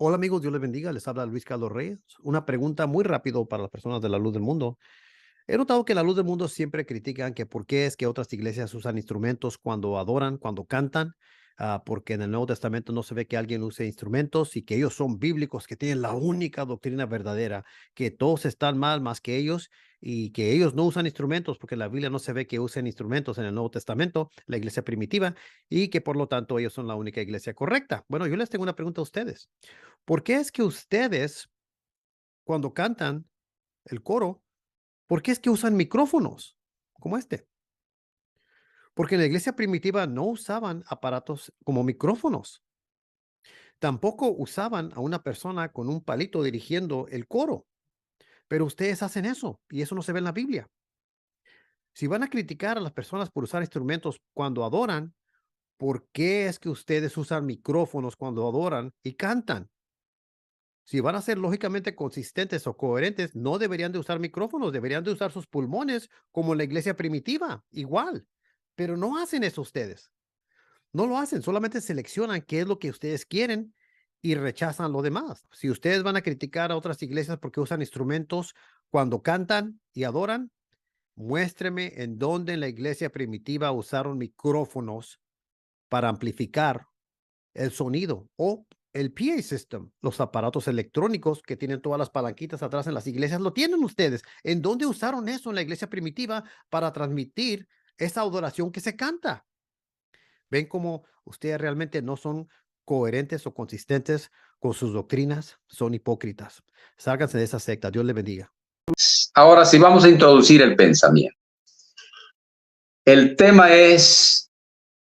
Hola amigos, Dios les bendiga. Les habla Luis Carlos Reyes. Una pregunta muy rápido para las personas de la luz del mundo. He notado que la luz del mundo siempre critican que por qué es que otras iglesias usan instrumentos cuando adoran, cuando cantan, porque en el Nuevo Testamento no se ve que alguien use instrumentos y que ellos son bíblicos, que tienen la única doctrina verdadera, que todos están mal más que ellos y que ellos no usan instrumentos porque la Biblia no se ve que usen instrumentos en el Nuevo Testamento, la iglesia primitiva, y que por lo tanto ellos son la única iglesia correcta. Bueno, yo les tengo una pregunta a ustedes. ¿Por qué es que ustedes, cuando cantan el coro, por qué es que usan micrófonos como este? Porque en la iglesia primitiva no usaban aparatos como micrófonos. Tampoco usaban a una persona con un palito dirigiendo el coro. Pero ustedes hacen eso y eso no se ve en la Biblia. Si van a criticar a las personas por usar instrumentos cuando adoran, ¿por qué es que ustedes usan micrófonos cuando adoran y cantan? Si van a ser lógicamente consistentes o coherentes, no deberían de usar micrófonos, deberían de usar sus pulmones como en la iglesia primitiva, igual. Pero no hacen eso ustedes. No lo hacen, solamente seleccionan qué es lo que ustedes quieren y rechazan lo demás. Si ustedes van a criticar a otras iglesias porque usan instrumentos cuando cantan y adoran, muéstreme en dónde en la iglesia primitiva usaron micrófonos para amplificar el sonido o el PA system, los aparatos electrónicos que tienen todas las palanquitas atrás en las iglesias, lo tienen ustedes. ¿En dónde usaron eso en la iglesia primitiva para transmitir esa adoración que se canta? ¿Ven cómo ustedes realmente no son coherentes o consistentes con sus doctrinas? Son hipócritas. Sálganse de esa secta. Dios les bendiga. Ahora sí vamos a introducir el pensamiento. El tema es: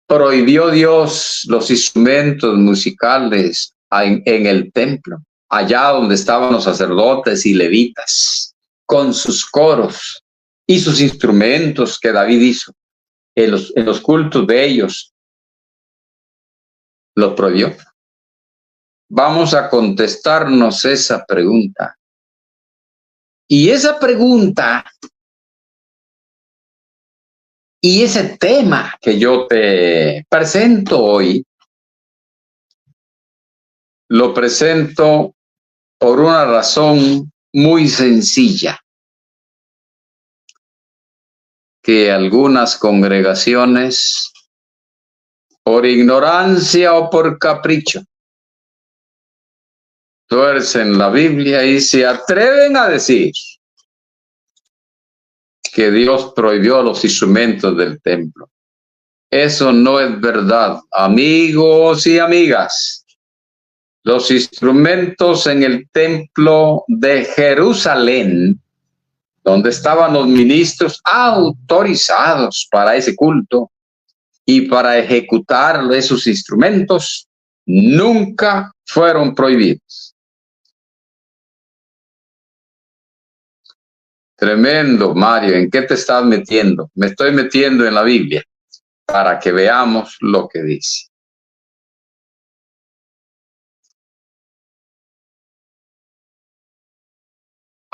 ¿prohibió Dios los instrumentos musicales en el templo, allá donde estaban los sacerdotes y levitas, con sus coros y sus instrumentos que David hizo en los cultos de ellos? ¿Los prohibió? Vamos a contestarnos esa pregunta. Y esa pregunta y ese tema que yo te presento hoy, lo presento por una razón muy sencilla, que algunas congregaciones, por ignorancia o por capricho, tuercen la Biblia y se atreven a decir que Dios prohibió los instrumentos del templo. Eso no es verdad, amigos y amigas. Los instrumentos en el templo de Jerusalén, donde estaban los ministros autorizados para ese culto y para ejecutar esos instrumentos, nunca fueron prohibidos. Tremendo, Mario, ¿en qué te estás metiendo? Me estoy metiendo en la Biblia para que veamos lo que dice.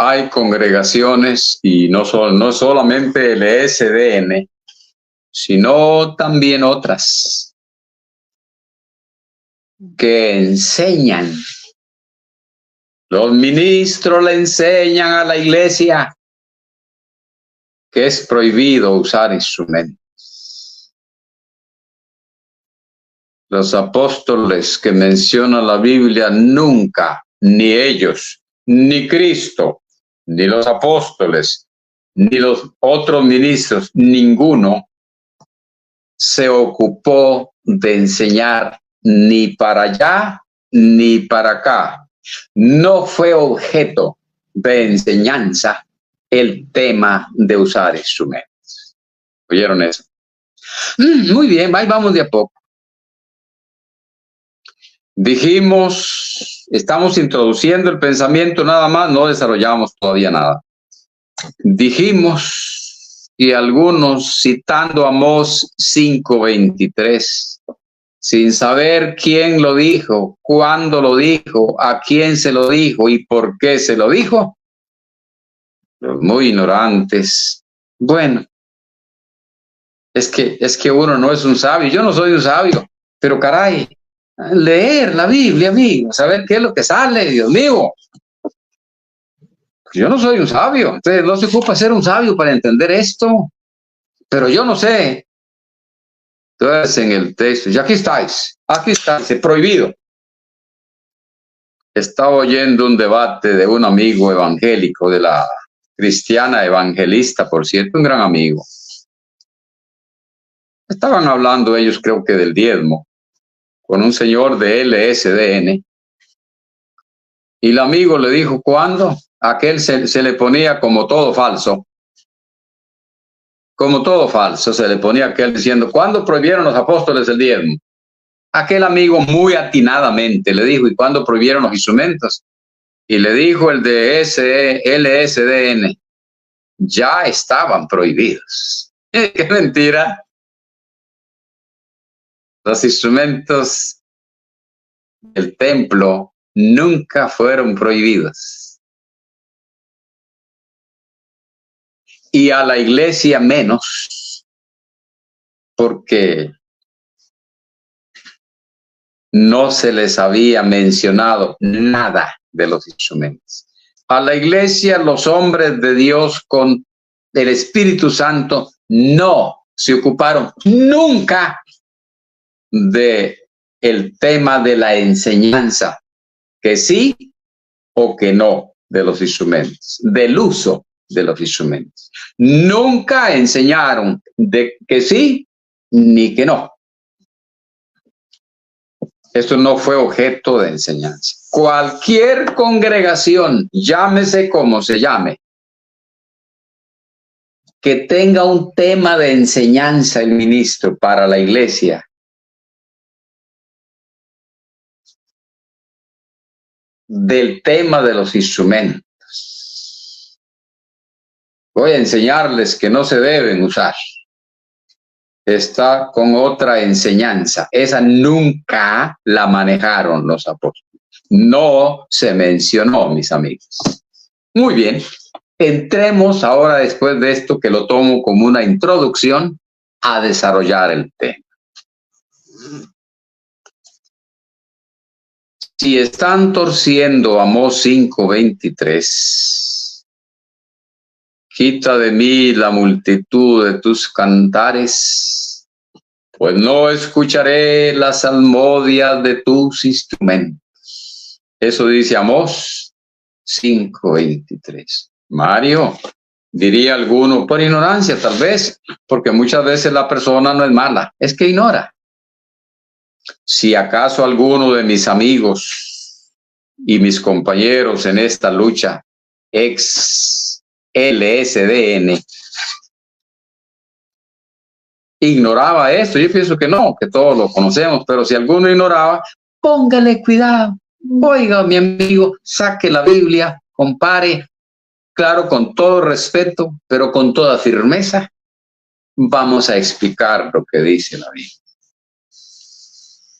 Hay congregaciones, y no solamente el ESDN, sino también otras, que enseñan, los ministros le enseñan a la iglesia que es prohibido usar instrumentos. Los apóstoles que menciona la Biblia nunca, ni ellos, ni Cristo, ni los apóstoles, ni los otros ministros, ninguno se ocupó de enseñar ni para allá ni para acá. No fue objeto de enseñanza el tema de usar instrumentos. ¿Oyeron eso? Muy bien, ahí vamos de a poco. Dijimos, estamos introduciendo el pensamiento nada más, no desarrollamos todavía nada. Dijimos, y algunos citando Amós 5:23, sin saber quién lo dijo, cuándo lo dijo, a quién se lo dijo y por qué se lo dijo, los muy ignorantes. Bueno, es que uno no es un sabio. Yo no soy un sabio, pero caray, leer la Biblia, amigo, saber qué es lo que sale, Dios mío. Yo no soy un sabio, entonces no se ocupa ser un sabio para entender esto, pero yo no sé. Entonces en el texto, y aquí estáis, prohibido. Estaba oyendo un debate de un amigo evangélico, de la cristiana evangelista, por cierto, un gran amigo. Estaban hablando ellos, creo que del diezmo, con un señor de LSDN. Y el amigo le dijo, ¿cuándo? Aquel se le ponía como todo falso. Como todo falso, se le ponía aquel diciendo, ¿cuándo prohibieron los apóstoles el diezmo? Aquel amigo muy atinadamente le dijo, ¿y cuándo prohibieron los instrumentos? Y le dijo el de LSDN, ya estaban prohibidos. ¡Qué mentira! Los instrumentos del templo nunca fueron prohibidos. Y a la iglesia menos, porque no se les había mencionado nada de los instrumentos. A la iglesia, los hombres de Dios con el Espíritu Santo no se ocuparon nunca de el tema de la enseñanza, que sí o que no de los instrumentos, del uso de los instrumentos. Nunca enseñaron de que sí ni que no. Esto no fue objeto de enseñanza. Cualquier congregación, llámese como se llame, que tenga un tema de enseñanza el ministro para la iglesia, del tema de los instrumentos. Voy a enseñarles que no se deben usar. Está con otra enseñanza. Esa nunca la manejaron los apóstoles. No se mencionó, mis amigos. Muy bien. Entremos ahora, después de esto, que lo tomo como una introducción, a desarrollar el tema. Si están torciendo Amós 5:23, quita de mí la multitud de tus cantares, pues no escucharé las salmodias de tus instrumentos. Eso dice Amós 5:23. Mario, diría alguno, por ignorancia tal vez, porque muchas veces la persona no es mala, es que ignora. Si acaso alguno de mis amigos y mis compañeros en esta lucha, ex LSDN, ignoraba esto, yo pienso que no, que todos lo conocemos, pero si alguno ignoraba, póngale cuidado. Oiga, mi amigo, saque la Biblia, compare, claro, con todo respeto, pero con toda firmeza, vamos a explicar lo que dice la Biblia.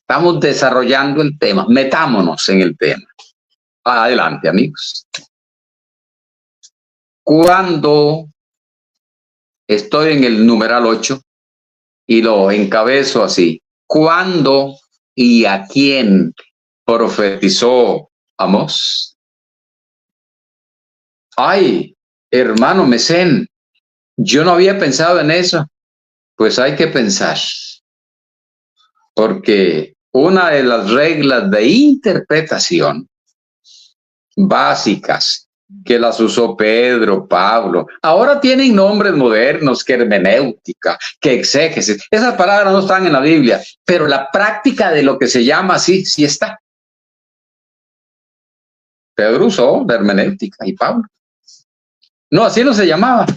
Estamos desarrollando el tema, metámonos en el tema. Adelante, amigos. Cuando estoy en el numeral 8 y lo encabezo así, ¿cuándo y a quién profetizó Amós? Ay, hermano Mesén, yo no había pensado en eso. Pues hay que pensar, porque una de las reglas de interpretación básicas que las usó Pedro, Pablo, ahora tienen nombres modernos, que hermenéutica, que exégesis. Esas palabras no están en la Biblia, pero la práctica de lo que se llama así, sí está. Pedro usó la hermenéutica y Pablo. No, así no se llamaba,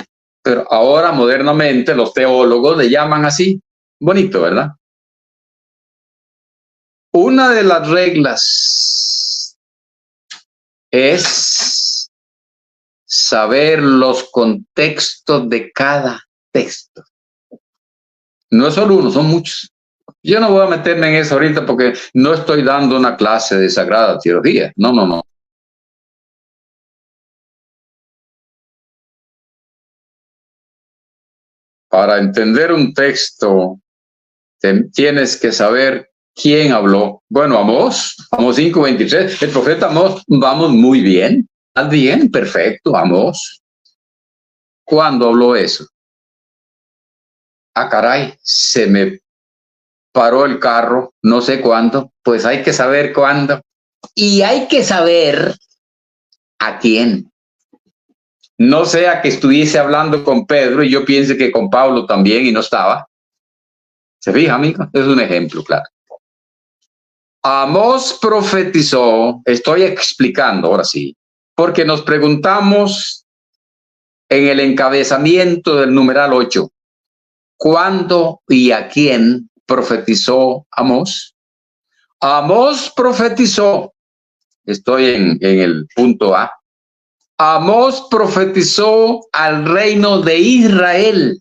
pero ahora modernamente los teólogos le llaman así. Bonito, ¿verdad? Una de las reglas es saber los contextos de cada texto. No es solo uno, son muchos. Yo no voy a meterme en eso ahorita porque no estoy dando una clase de Sagrada Teología. No, no, no. Para entender un texto, tienes que saber ¿Quién habló? Bueno, Amós 5:23. El profeta Amós, vamos muy bien. ¿Estás bien? Perfecto, Amós. ¿Cuándo habló eso? Ah, caray, se me paró el carro, no sé cuándo. Pues hay que saber cuándo. Y hay que saber a quién. No sea que estuviese hablando con Pedro y yo piense que con Pablo también y no estaba. ¿Se fija, amigo? Es un ejemplo, claro. Amós profetizó, estoy explicando ahora sí, porque nos preguntamos en el encabezamiento del numeral 8, ¿cuándo y a quién profetizó Amós? Amós profetizó, estoy en el punto A, Amós profetizó al reino de Israel.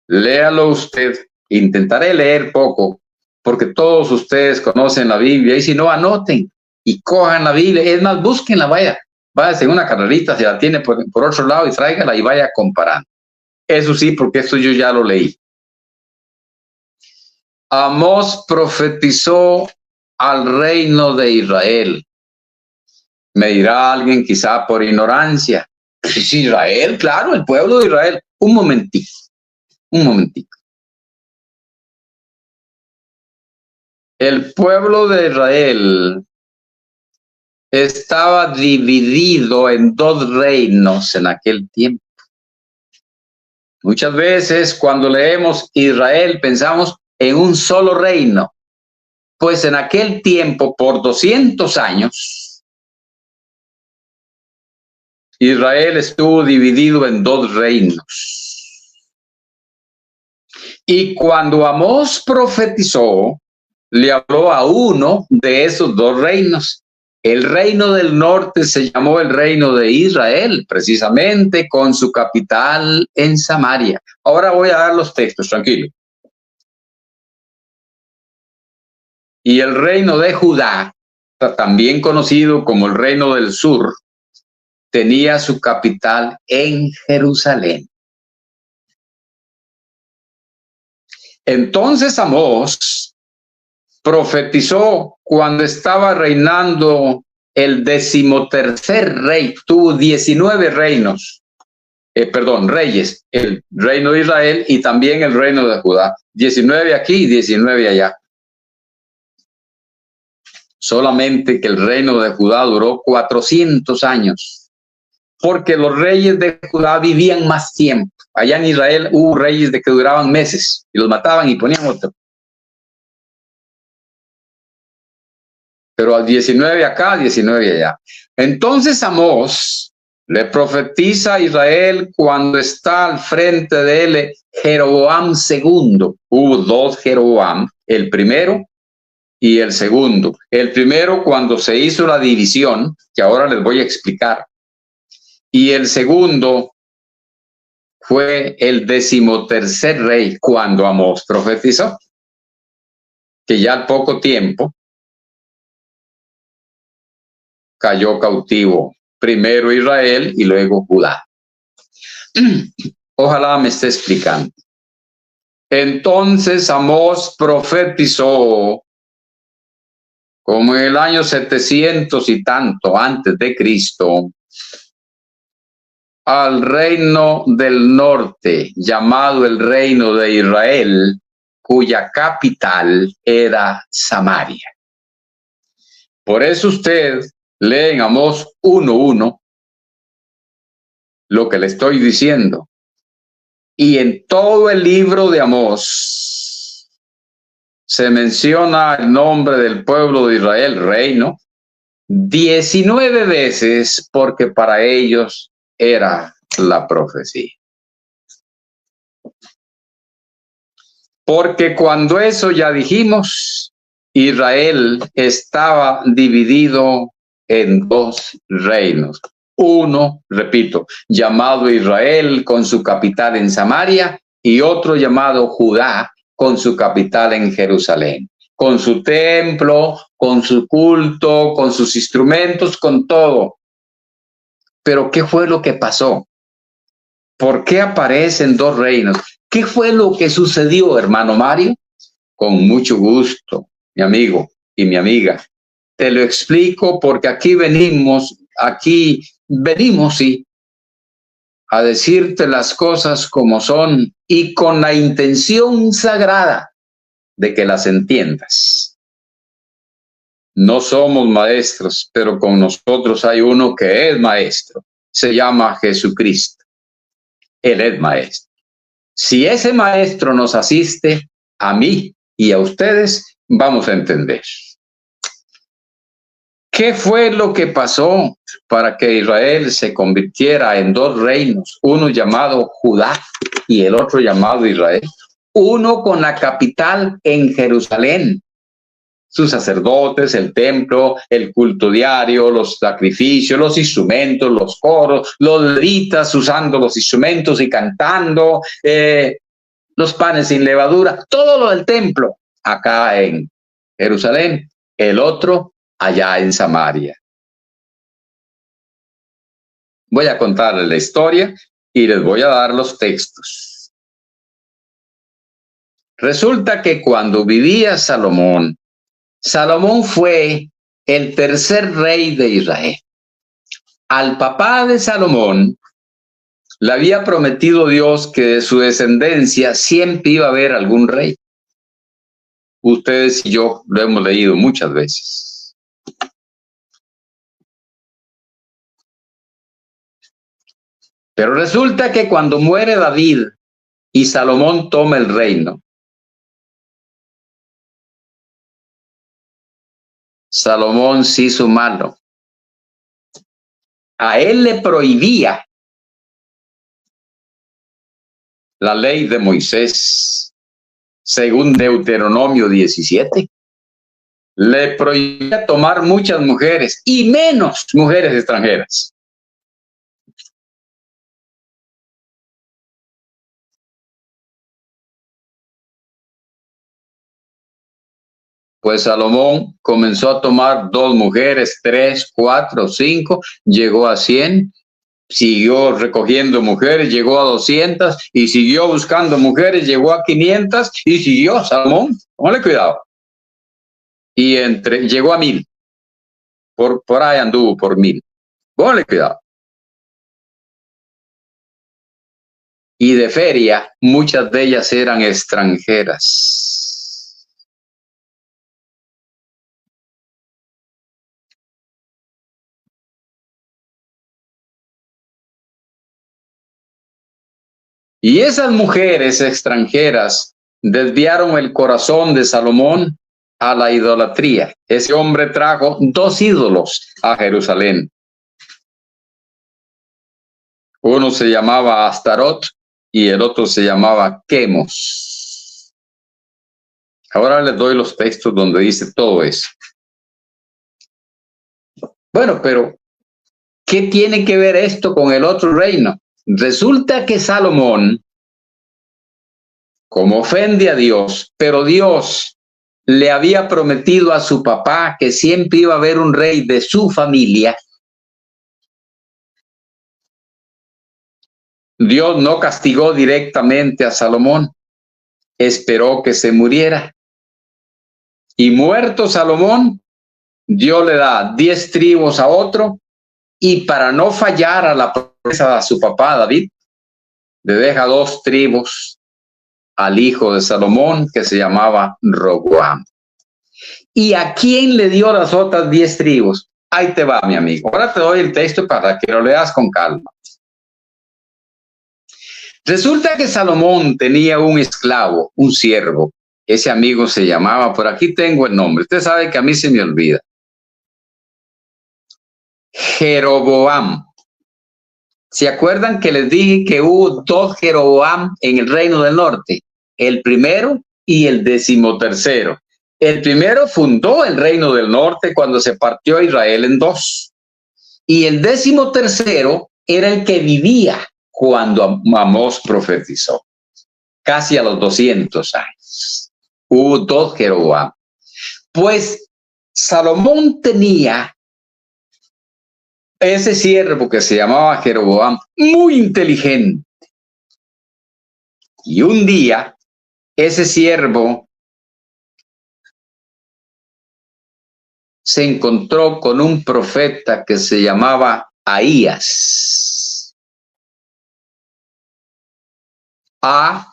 Léalo usted, intentaré leer poco, porque todos ustedes conocen la Biblia, y si no, anoten y cojan la Biblia. Es más, búsquenla, váyase en una carrerita, si la tiene por otro lado, y tráigala y vaya comparando. Eso sí, porque esto yo ya lo leí. Amós profetizó al reino de Israel. Me dirá alguien, quizá por ignorancia, ¿es Israel? Claro, el pueblo de Israel. Un momentito. El pueblo de Israel estaba dividido en dos reinos en aquel tiempo. Muchas veces cuando leemos Israel pensamos en un solo reino, pues en aquel tiempo, por 200 años, Israel estuvo dividido en dos reinos. Y cuando Amós profetizó, le habló a uno de esos dos reinos. El reino del norte se llamó el reino de Israel, precisamente con su capital en Samaria. Ahora voy a dar los textos, tranquilo. Y el reino de Judá, también conocido como el reino del sur, tenía su capital en Jerusalén. Entonces Amós profetizó cuando estaba reinando el 13º rey. Tuvo 19 reyes, el reino de Israel y también el reino de Judá. 19 aquí y 19 allá. Solamente que el reino de Judá duró 400 años, porque los reyes de Judá vivían más tiempo. Allá en Israel hubo reyes de que duraban meses y los mataban y ponían otro. Pero a 19 acá, 19 allá. Entonces Amós le profetiza a Israel cuando está al frente de él Jeroboam II. Hubo dos Jeroboam, el primero y el segundo. El primero cuando se hizo la división, que ahora les voy a explicar. Y el segundo fue el 13º rey cuando Amós profetizó, que ya al poco tiempo cayó cautivo, primero Israel y luego Judá. Ojalá me esté explicando. Entonces Amós profetizó como en el año 700 y tanto antes de Cristo al reino del norte, llamado el reino de Israel, cuya capital era Samaria. Por eso usted lee en Amós 1:1 lo que le estoy diciendo. Y en todo el libro de Amós se menciona el nombre del pueblo de Israel, reino, 19 veces, porque para ellos era la profecía. Porque cuando eso ya dijimos, Israel estaba dividido en dos reinos. Uno, repito, llamado Israel con su capital en Samaria, y otro llamado Judá con su capital en Jerusalén, con su templo, con su culto, con sus instrumentos, con todo. Pero ¿qué fue lo que pasó? ¿Por qué aparecen dos reinos? ¿Qué fue lo que sucedió, hermano Mario? Con mucho gusto. mi amigo y mi amiga. Te lo explico porque aquí venimos, sí, a decirte las cosas como son y con la intención sagrada de que las entiendas. No somos maestros, pero con nosotros hay uno que es maestro. Se llama Jesucristo. Él es maestro. Si ese maestro nos asiste, a mí y a ustedes, vamos a entender. ¿Qué fue lo que pasó para que Israel se convirtiera en dos reinos? Uno llamado Judá y el otro llamado Israel. Uno con la capital en Jerusalén. Sus sacerdotes, el templo, el culto diario, los sacrificios, los instrumentos, los coros, los levitas usando los instrumentos y cantando, los panes sin levadura, todo lo del templo acá en Jerusalén. El otro allá en Samaria. Voy a contarles la historia y les voy a dar los textos. Resulta que cuando vivía Salomón, Salomón fue el tercer rey de Israel. Al papá de Salomón le había prometido Dios que de su descendencia siempre iba a haber algún rey. Ustedes y yo lo hemos leído muchas veces. Pero resulta que cuando muere David y Salomón toma el reino, Salomón se hizo malo. A él le prohibía la ley de Moisés, según Deuteronomio 17. Le prohibía tomar muchas mujeres y menos mujeres extranjeras. Pues Salomón comenzó a tomar 2 mujeres, 3, 4, 5, llegó a 100, siguió recogiendo mujeres, llegó a 200 y siguió buscando mujeres, llegó a 500 y siguió Salomón, póngale cuidado. Y llegó a 1000, por ahí anduvo por 1000, póngale cuidado. Y de feria, muchas de ellas eran extranjeras. Y esas mujeres extranjeras desviaron el corazón de Salomón a la idolatría. Ese hombre trajo 2 ídolos a Jerusalén. Uno se llamaba Astarot y el otro se llamaba Quemos. Ahora les doy los textos donde dice todo eso. Bueno, pero ¿qué tiene que ver esto con el otro reino? Resulta que Salomón, como ofende a Dios, pero Dios le había prometido a su papá que siempre iba a haber un rey de su familia. Dios no castigó directamente a Salomón, esperó que se muriera. Y muerto Salomón, Dios le da 10 tribus a otro, y para no fallar a la promesa de su papá David, le deja 2 tribus al hijo de Salomón, que se llamaba Roboam. ¿Y a quién le dio las otras 10 tribus? Ahí te va, mi amigo. Ahora te doy el texto para que lo leas con calma. Resulta que Salomón tenía un esclavo, un siervo. Ese amigo se llamaba, por aquí tengo el nombre, usted sabe que a mí se me olvida, Jeroboam. ¿Se acuerdan que les dije que hubo 2 Jeroboam en el reino del norte? El primero y el 13º. El primero fundó el reino del norte cuando se partió Israel en 2. Y el 13º era el que vivía cuando Amós profetizó, casi a los 200 años. Hubo 2 Jeroboam. Pues Salomón tenía ese siervo que se llamaba Jeroboam, muy inteligente. Y un día, ese siervo se encontró con un profeta que se llamaba Ahías. A-H-I-A-S.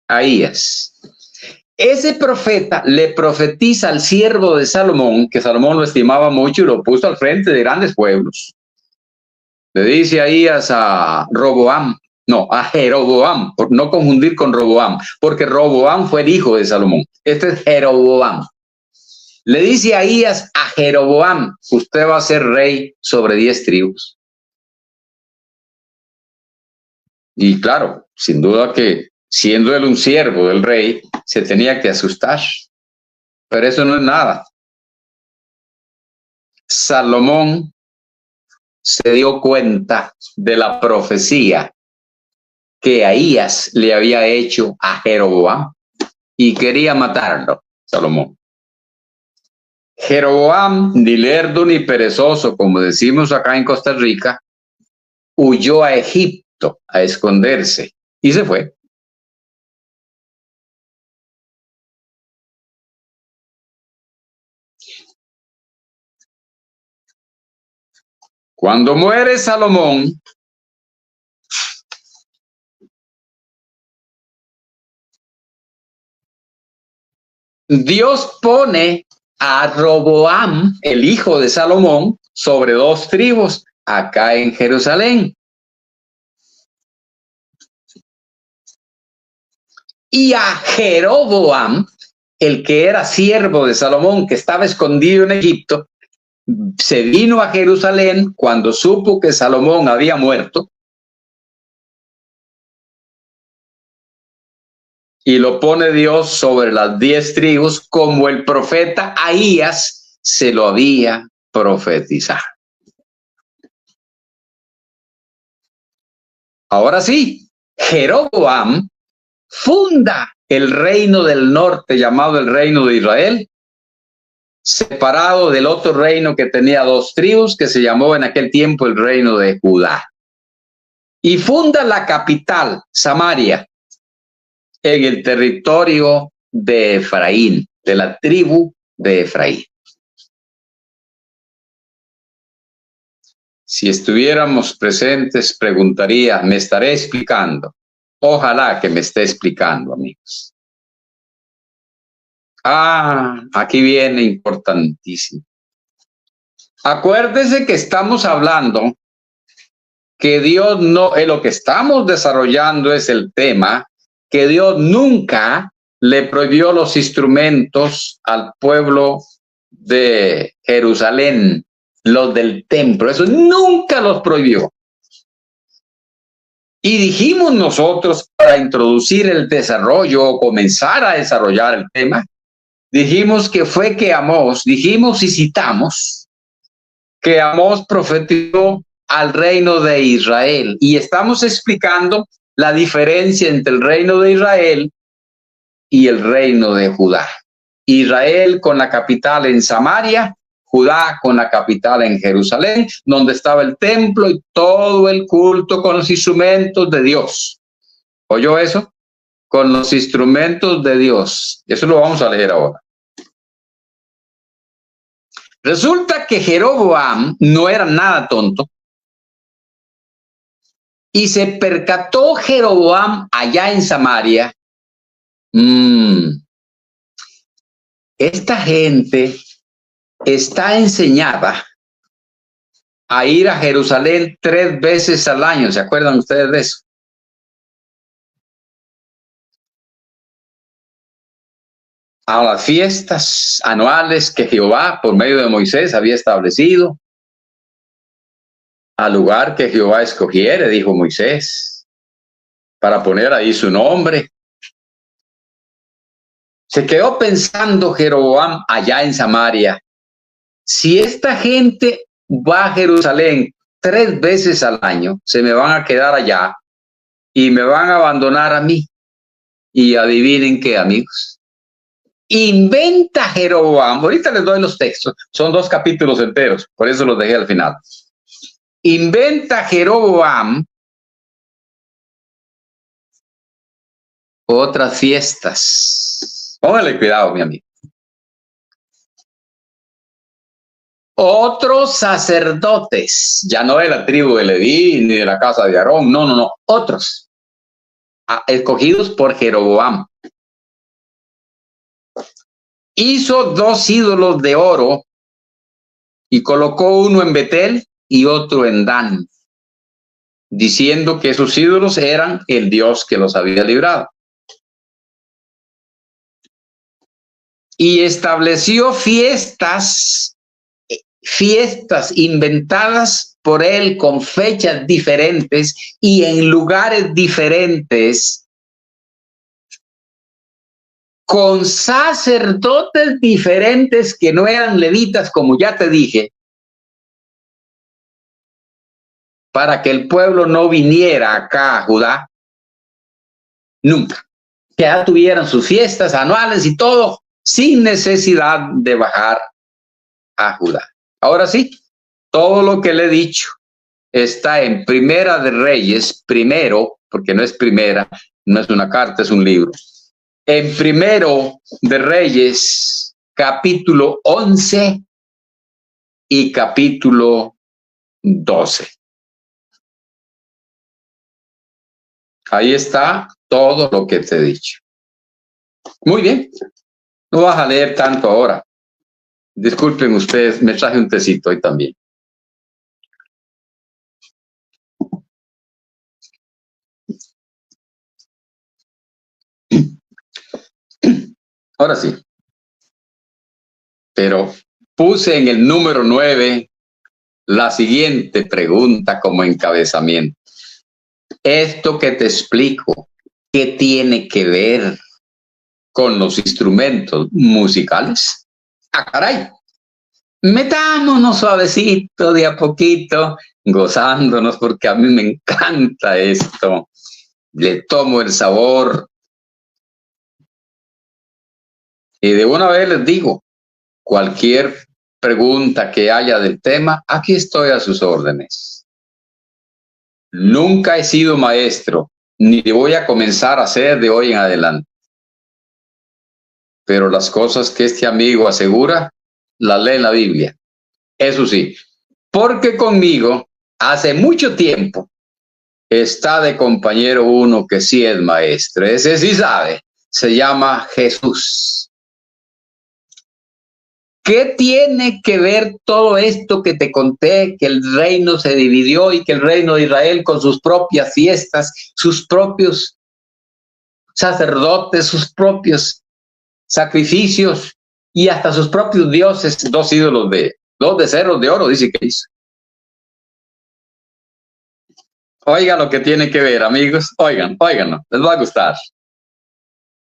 Ahías. Ese profeta le profetiza al siervo de Salomón, que Salomón lo estimaba mucho y lo puso al frente de grandes pueblos. Le dice Ahías a Roboam, no, a Jeroboam, por no confundir con Roboam, porque Roboam fue el hijo de Salomón. Este es Jeroboam. Le dice Ahías a Jeroboam, usted va a ser rey sobre 10 tribus. Y claro, sin duda que siendo él un siervo del rey, se tenía que asustar. Pero eso no es nada. Salomón se dio cuenta de la profecía que Ahías le había hecho a Jeroboam y quería matarlo, Salomón. Jeroboam, ni lerdo ni perezoso, como decimos acá en Costa Rica, huyó a Egipto a esconderse y se fue. Cuando muere Salomón, Dios pone a Roboam, el hijo de Salomón, sobre 2 tribus acá en Jerusalén. Y a Jeroboam, el que era siervo de Salomón, que estaba escondido en Egipto, se vino a Jerusalén cuando supo que Salomón había muerto y lo pone Dios sobre las 10 tribus como el profeta Ahías se lo había profetizado. Ahora sí, Jeroboam funda el reino del norte llamado el reino de Israel, separado del otro reino que tenía 2 tribus que se llamó en aquel tiempo el reino de Judá. Y funda la capital, Samaria, en el territorio de Efraín, de la tribu de Efraín. Si estuviéramos presentes, preguntaría, ¿me estaré explicando? Ojalá que me esté explicando, amigos. Aquí viene importantísimo. Acuérdese que estamos hablando que Dios no, lo que estamos desarrollando es el tema que Dios nunca le prohibió los instrumentos al pueblo de Jerusalén, los del templo, eso nunca los prohibió. Y dijimos nosotros, para introducir el desarrollo o comenzar a desarrollar el tema, dijimos que fue que Amós, dijimos y citamos que Amós profetizó al reino de Israel. Y estamos explicando la diferencia entre el reino de Israel y el reino de Judá. Israel con la capital en Samaria, Judá con la capital en Jerusalén, donde estaba el templo y todo el culto con los instrumentos de Dios. ¿Oyó eso? Con los instrumentos de Dios. Eso lo vamos a leer ahora. Resulta que Jeroboam no era nada tonto. Y se percató Jeroboam allá en Samaria. Esta gente está enseñada a ir a Jerusalén 3 veces al año. ¿Se acuerdan ustedes de eso? A las fiestas anuales que Jehová, por medio de Moisés, había establecido. Al lugar que Jehová escogiere, dijo Moisés, para poner ahí su nombre. Se quedó pensando Jeroboam allá en Samaria. Si esta gente va a Jerusalén 3 veces al año, se me van a quedar allá y me van a abandonar a mí. Y adivinen qué, amigos. Inventa Jeroboam. Ahorita les doy los textos. Son 2 capítulos enteros. Por eso los dejé al final. Inventa Jeroboam otras fiestas. Póngale cuidado, mi amigo. Otros sacerdotes, ya no de la tribu de Leví ni de la casa de Aarón, no, otros, escogidos por Jeroboam. Hizo 2 ídolos de oro y colocó uno en Betel y otro en Dan, diciendo que esos ídolos eran el Dios que los había librado. Y estableció fiestas inventadas por él con fechas diferentes y en lugares diferentes, con sacerdotes diferentes que no eran levitas, como ya te dije, para que el pueblo no viniera acá a Judá nunca, que ya tuvieran sus fiestas anuales y todo, sin necesidad de bajar a Judá. Ahora sí, todo lo que le he dicho está en Primera de Reyes, primero, porque no es primera, no es una carta, es un libro. En Primero de Reyes, capítulo 11 y capítulo 12. Ahí está todo lo que te he dicho. Muy bien, no vas a leer tanto ahora. Disculpen ustedes, me traje un tecito hoy también. Ahora sí. Pero puse en el número 9 la siguiente pregunta como encabezamiento. Esto que te explico, ¿qué tiene que ver con los instrumentos musicales? ¡Ah, caray! Metámonos suavecito, de a poquito, gozándonos, porque a mí me encanta esto. Le tomo el sabor. Y de una vez les digo, cualquier pregunta que haya del tema, aquí estoy a sus órdenes. Nunca he sido maestro, ni voy a comenzar a ser de hoy en adelante. Pero las cosas que este amigo asegura, las lee en la Biblia. Eso sí, porque conmigo hace mucho tiempo está de compañero uno que sí es maestro. Ese sí sabe, se llama Jesús. ¿Qué tiene que ver todo esto que te conté, que el reino se dividió y que el reino de Israel con sus propias fiestas, sus propios sacerdotes, sus propios sacrificios y hasta sus propios dioses, 2 ídolos de 2 becerros de oro, dice que hizo? Oigan lo que tiene que ver, amigos, óiganlo, les va a gustar.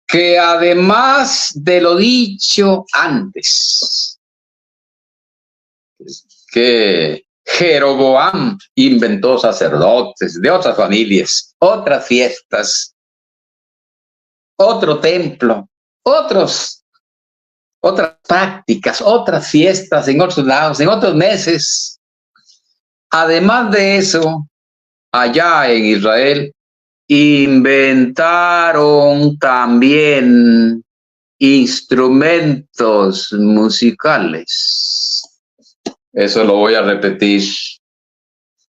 Que además de lo dicho antes, que Jeroboam inventó sacerdotes de otras familias, otras fiestas, otro templo, otras prácticas, otras fiestas en otros lados, en otros meses. Además de eso, allá en Israel inventaron también instrumentos musicales. Eso lo voy a repetir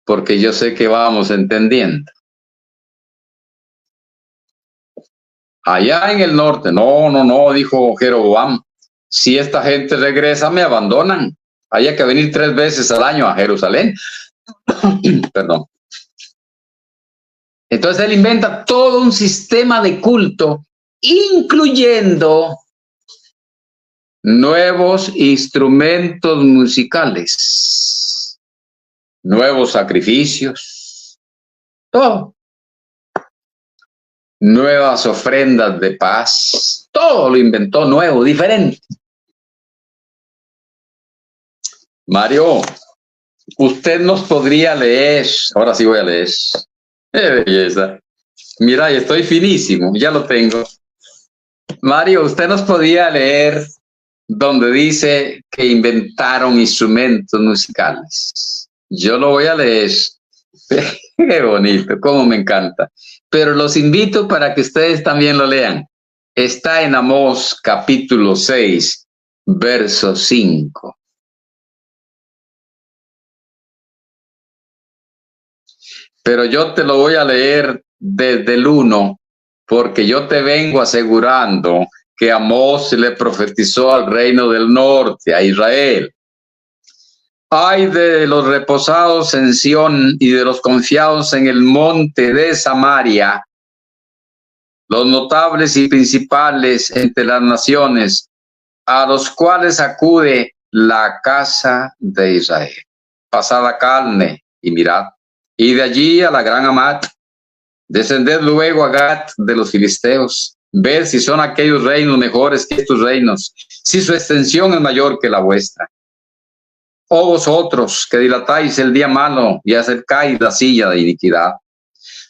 porque yo sé que vamos entendiendo. Allá en el norte, no, dijo Jeroboam, si esta gente regresa me abandonan. Hay que venir 3 veces al año a Jerusalén. Perdón. Entonces él inventa todo un sistema de culto, incluyendo nuevos instrumentos musicales, nuevos sacrificios, todo. Nuevas ofrendas de paz, todo lo inventó nuevo, diferente. Mario, usted nos podría leer, ahora sí voy a leer. ¡Qué belleza! Mira, estoy finísimo, ya lo tengo. Mario, usted nos podría leer donde dice que inventaron instrumentos musicales. Yo lo voy a leer. Qué bonito, cómo me encanta. Pero los invito para que ustedes también lo lean. está en Amós capítulo 6, verso 5. Pero yo te lo voy a leer desde el 1, porque yo te vengo asegurando que Amós le profetizó al reino del norte, a Israel. Ay de los reposados en Sión y de los confiados en el monte de Samaria, los notables y principales entre las naciones, a los cuales acude la casa de Israel. Pasad a Calne y mirad, y de allí a la gran Hamat, descended luego a Gat de los filisteos, ved si son aquellos reinos mejores que estos reinos, si su extensión es mayor que la vuestra. Oh vosotros que dilatáis el día malo y acercáis la silla de iniquidad,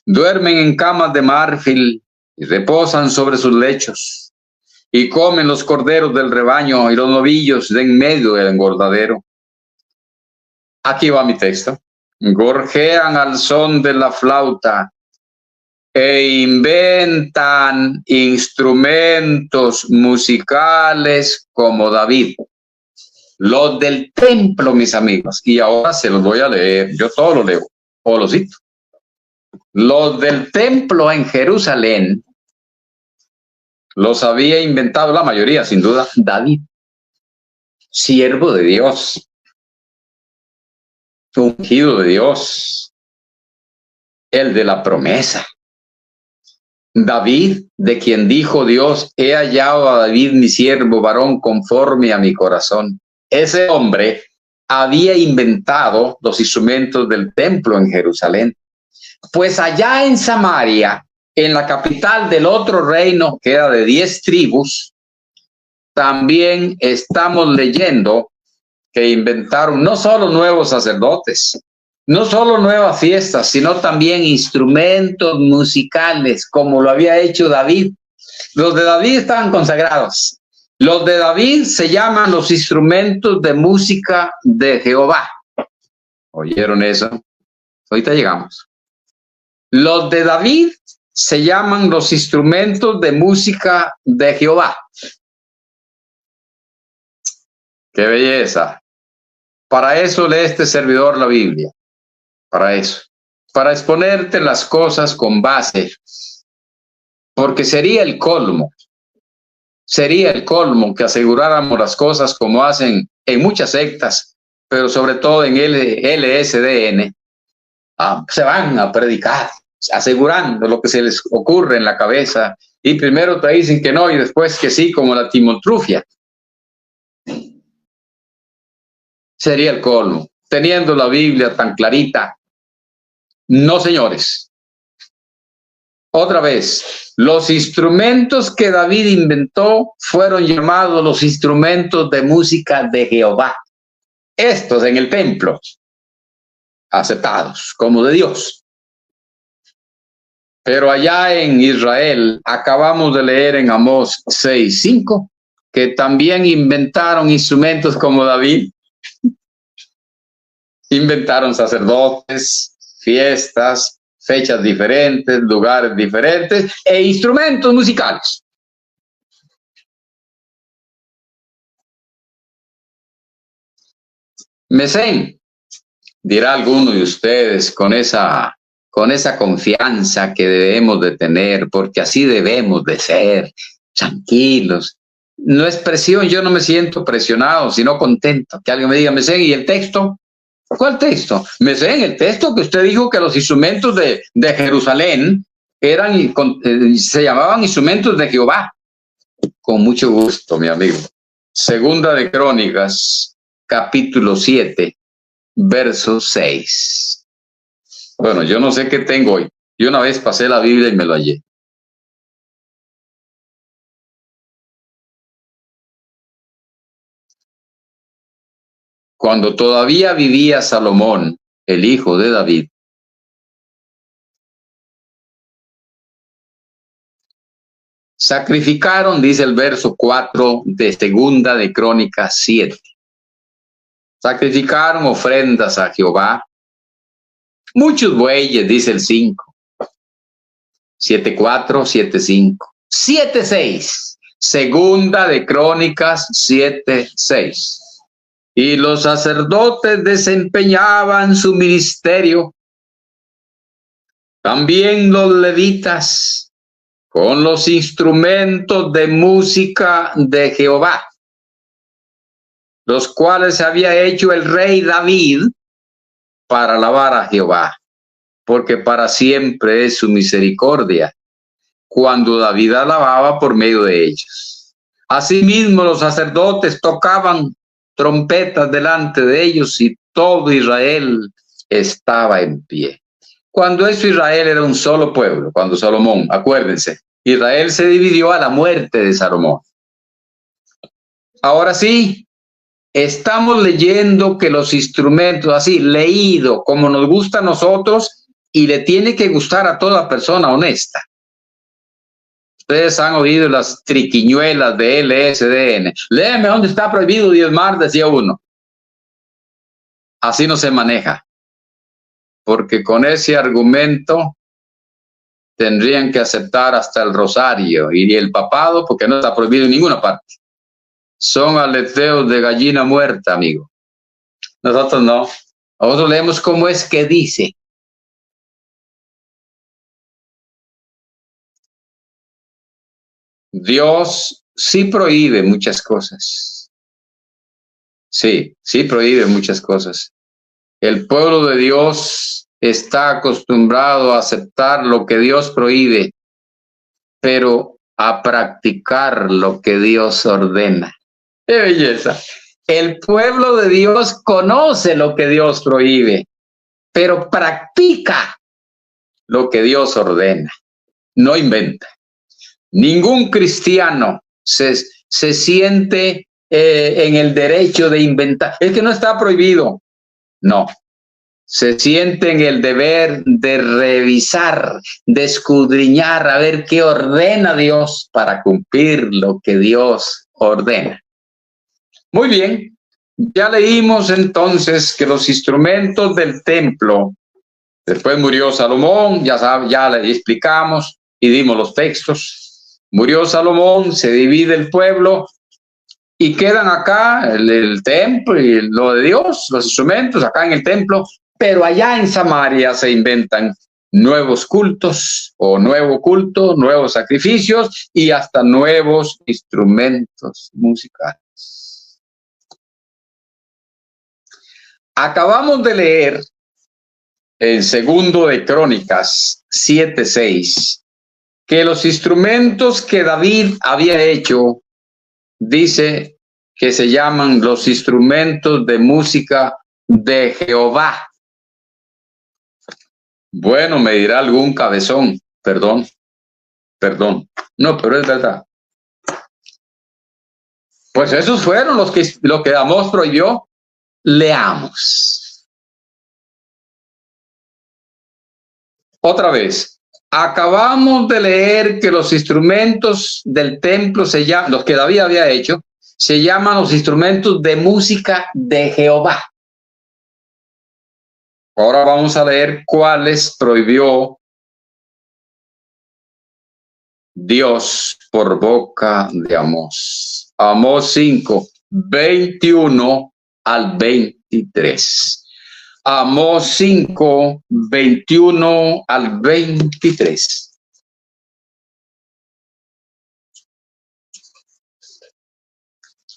duermen en camas de marfil y reposan sobre sus lechos, y comen los corderos del rebaño y los novillos de en medio del engordadero. Aquí va mi texto. Gorjean al son de la flauta e inventan instrumentos musicales como David. Los del templo, mis amigos, y ahora se los voy a leer, yo todo lo leo, o lo cito. Los del templo en Jerusalén los había inventado la mayoría, sin duda, David, siervo de Dios, ungido de Dios, el de la promesa. David, de quien dijo Dios, he hallado a David mi siervo varón conforme a mi corazón. Ese hombre había inventado los instrumentos del templo en Jerusalén. Pues allá en Samaria, en la capital del otro reino, que era de 10 tribus, también estamos leyendo que inventaron no solo nuevos sacerdotes, no solo nuevas fiestas, sino también instrumentos musicales, como lo había hecho David. Los de David estaban consagrados. Los de David se llaman los instrumentos de música de Jehová. ¿Oyeron eso? Ahorita llegamos. Los de David se llaman los instrumentos de música de Jehová. ¡Qué belleza! Para eso lee este servidor la Biblia. Para eso. Para exponerte las cosas con base. Porque sería el colmo que aseguráramos las cosas como hacen en muchas sectas, pero sobre todo en LSDN. Se van a predicar, asegurando lo que se les ocurre en la cabeza, y primero te dicen que no y después que sí, como la timotrufia. Sería el colmo, teniendo la Biblia tan clarita. No, señores. Otra vez, los instrumentos que David inventó fueron llamados los instrumentos de música de Jehová. Estos en el templo, aceptados como de Dios. Pero allá en Israel, acabamos de leer en Amós 6:5, que también inventaron instrumentos como David. Inventaron sacerdotes, fiestas, fechas diferentes, lugares diferentes e instrumentos musicales. Mesén, dirá alguno de ustedes con esa confianza que debemos de tener, porque así debemos de ser, tranquilos. No es presión, yo no me siento presionado, sino contento. Que alguien me diga, Mesén, ¿y el texto? ¿Cuál texto? Mesén, el texto que usted dijo que los instrumentos de Jerusalén eran, se llamaban instrumentos de Jehová. Con mucho gusto, mi amigo. Segunda de Crónicas, capítulo 7, verso 6. Bueno, yo no sé qué tengo hoy. Yo una vez pasé la Biblia y me lo hallé. Cuando todavía vivía Salomón, el hijo de David, sacrificaron, dice el verso 4 de Segunda de Crónicas 7. Sacrificaron ofrendas a Jehová. Muchos bueyes, dice el 5. 7:4, 7:5. 7:6. Segunda de Crónicas 7:6. Y los sacerdotes desempeñaban su ministerio, también los levitas, con los instrumentos de música de Jehová, los cuales había hecho el rey David para alabar a Jehová, porque para siempre es su misericordia, cuando David alababa por medio de ellos. Asimismo, los sacerdotes tocaban trompetas delante de ellos y todo Israel estaba en pie. Cuando eso Israel era un solo pueblo, cuando Salomón, acuérdense, Israel se dividió a la muerte de Salomón. Ahora sí, estamos leyendo que los instrumentos, así, leído como nos gusta a nosotros y le tiene que gustar a toda persona honesta. Ustedes han oído las triquiñuelas de LSDN. Léeme dónde está prohibido diezmar, decía uno. Así no se maneja, porque con ese argumento tendrían que aceptar hasta el rosario y el papado, porque no está prohibido en ninguna parte. Son aleteos de gallina muerta, amigo. Nosotros no. Nosotros leemos cómo es que dice. Dios sí prohíbe muchas cosas. Sí prohíbe muchas cosas. El pueblo de Dios está acostumbrado a aceptar lo que Dios prohíbe, pero a practicar lo que Dios ordena. ¡Qué belleza! El pueblo de Dios conoce lo que Dios prohíbe, pero practica lo que Dios ordena. No inventa. Ningún cristiano se siente en el derecho de inventar. Es que no está prohibido. No. Se siente en el deber de revisar, de escudriñar, a ver qué ordena Dios para cumplir lo que Dios ordena. Muy bien. Ya leímos entonces que los instrumentos del templo, después murió Salomón, ya le explicamos y dimos los textos. Murió Salomón, se divide el pueblo y quedan acá el templo y lo de Dios, los instrumentos acá en el templo, pero allá en Samaria se inventan nuevos cultos o nuevo culto, nuevos sacrificios y hasta nuevos instrumentos musicales. Acabamos de leer en segundo de Crónicas 7:6 que los instrumentos que David había hecho, dice que se llaman los instrumentos de música de Jehová. Bueno, me dirá algún cabezón, perdón, no, pero es verdad. Pues esos fueron lo que Amós prohibió. Leamos. Otra vez. Acabamos de leer que los instrumentos del templo se llaman, los que David había hecho, se llaman los instrumentos de música de Jehová. Ahora vamos a leer cuáles prohibió Dios por boca de Amós. Amós 5, 21 al 23. Amós 5, 21 al 23.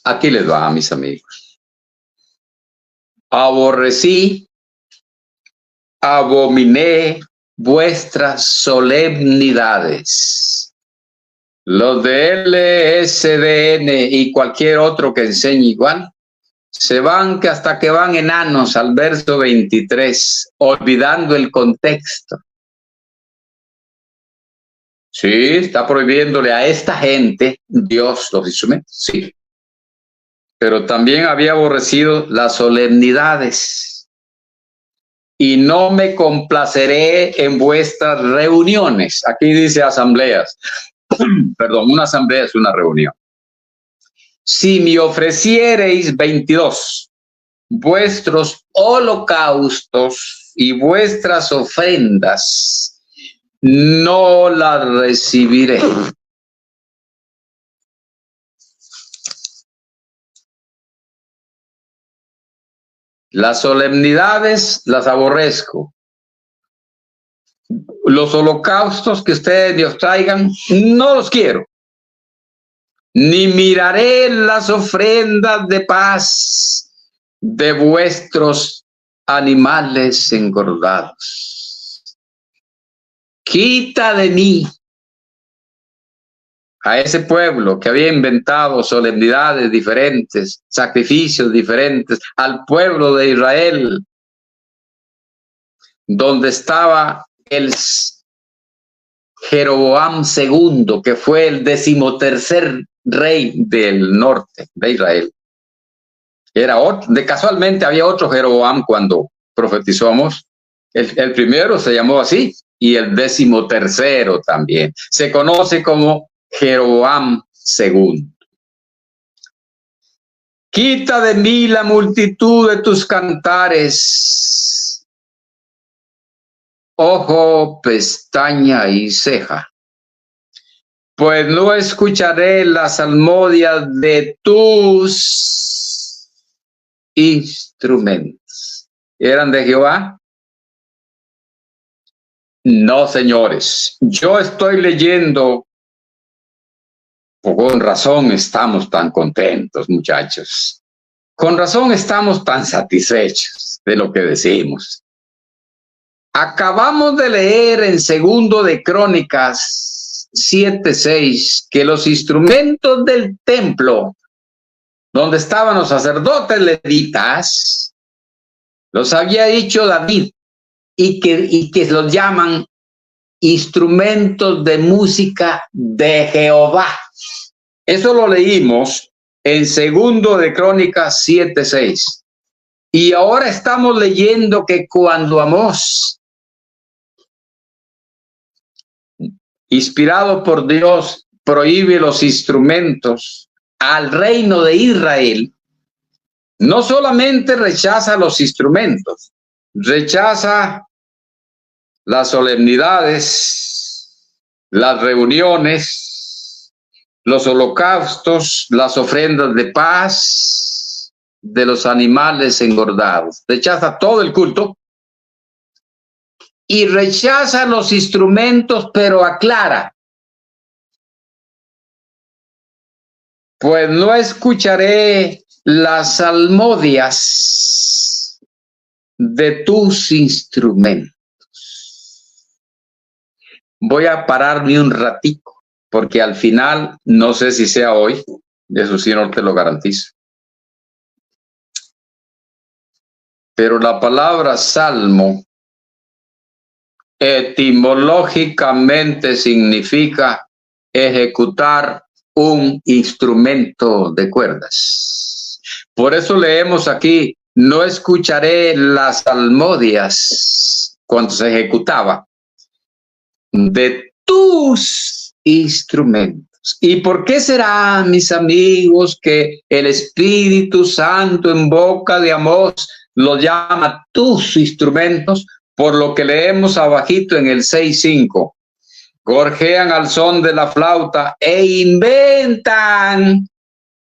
Aquí les va, mis amigos. Aborrecí, abominé vuestras solemnidades. Los de LSDN y cualquier otro que enseñe igual, se van que hasta que van enanos al verso 23, olvidando el contexto. Sí, está prohibiéndole a esta gente Dios los instrumentos, sí. Pero también había aborrecido las solemnidades. Y no me complaceré en vuestras reuniones. Aquí dice asambleas. Perdón, una asamblea es una reunión. Si me ofreciereis 22 vuestros holocaustos y vuestras ofrendas, no las recibiré. Las solemnidades las aborrezco. Los holocaustos que ustedes Dios traigan, no los quiero. Ni miraré las ofrendas de paz de vuestros animales engordados. Quita de mí a ese pueblo que había inventado solemnidades diferentes, sacrificios diferentes, al pueblo de Israel, donde estaba el Jeroboam II, que fue el 13º rey del norte de Israel. Era otro, casualmente había otro Jeroboam cuando profetizó Amós. El primero se llamó así y el 13º también. Se conoce como Jeroboam II. Quita de mí la multitud de tus cantares, ojo, pestaña y ceja, pues no escucharé las salmodias de tus instrumentos. ¿Eran de Jehová? No, señores. Yo estoy leyendo. Con razón estamos tan contentos, muchachos. Con razón estamos tan satisfechos de lo que decimos. Acabamos de leer en 2 de Crónicas 7:6 que los instrumentos del templo, donde estaban los sacerdotes levitas, los había dicho David y que los llaman instrumentos de música de Jehová. Eso lo leímos en 2 de Crónicas 7:6. Y ahora estamos leyendo que cuando Amós, inspirado por Dios, prohíbe los instrumentos al reino de Israel, no solamente rechaza los instrumentos, rechaza las solemnidades, las reuniones, los holocaustos, las ofrendas de paz de los animales engordados. Rechaza todo el culto y rechaza los instrumentos, pero aclara: pues no escucharé las salmodias de tus instrumentos. Voy a pararme un ratico, porque al final, no sé si sea hoy, eso sí no te lo garantizo. Pero la palabra salmo etimológicamente significa ejecutar un instrumento de cuerdas. Por eso leemos aquí: no escucharé las salmodias, cuando se ejecutaba, de tus instrumentos. ¿Y por qué será, mis amigos, que el Espíritu Santo en boca de Amós lo llama tus instrumentos? Por lo que leemos abajito en el 6:5. Gorjean al son de la flauta e inventan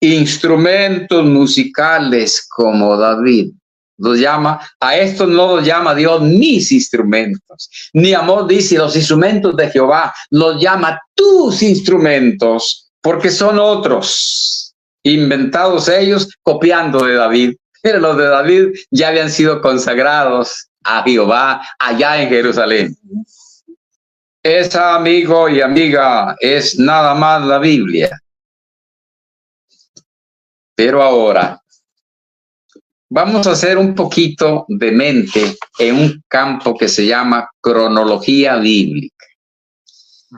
instrumentos musicales como David. Los llama, a estos no los llama Dios mis instrumentos, ni Amós dice los instrumentos de Jehová, los llama tus instrumentos, porque son otros, inventados ellos, copiando de David. Pero los de David ya habían sido consagrados a Jehová allá en Jerusalén. Esa, amigo y amiga, es nada más la Biblia. Pero ahora vamos a hacer un poquito de mente en un campo que se llama cronología bíblica.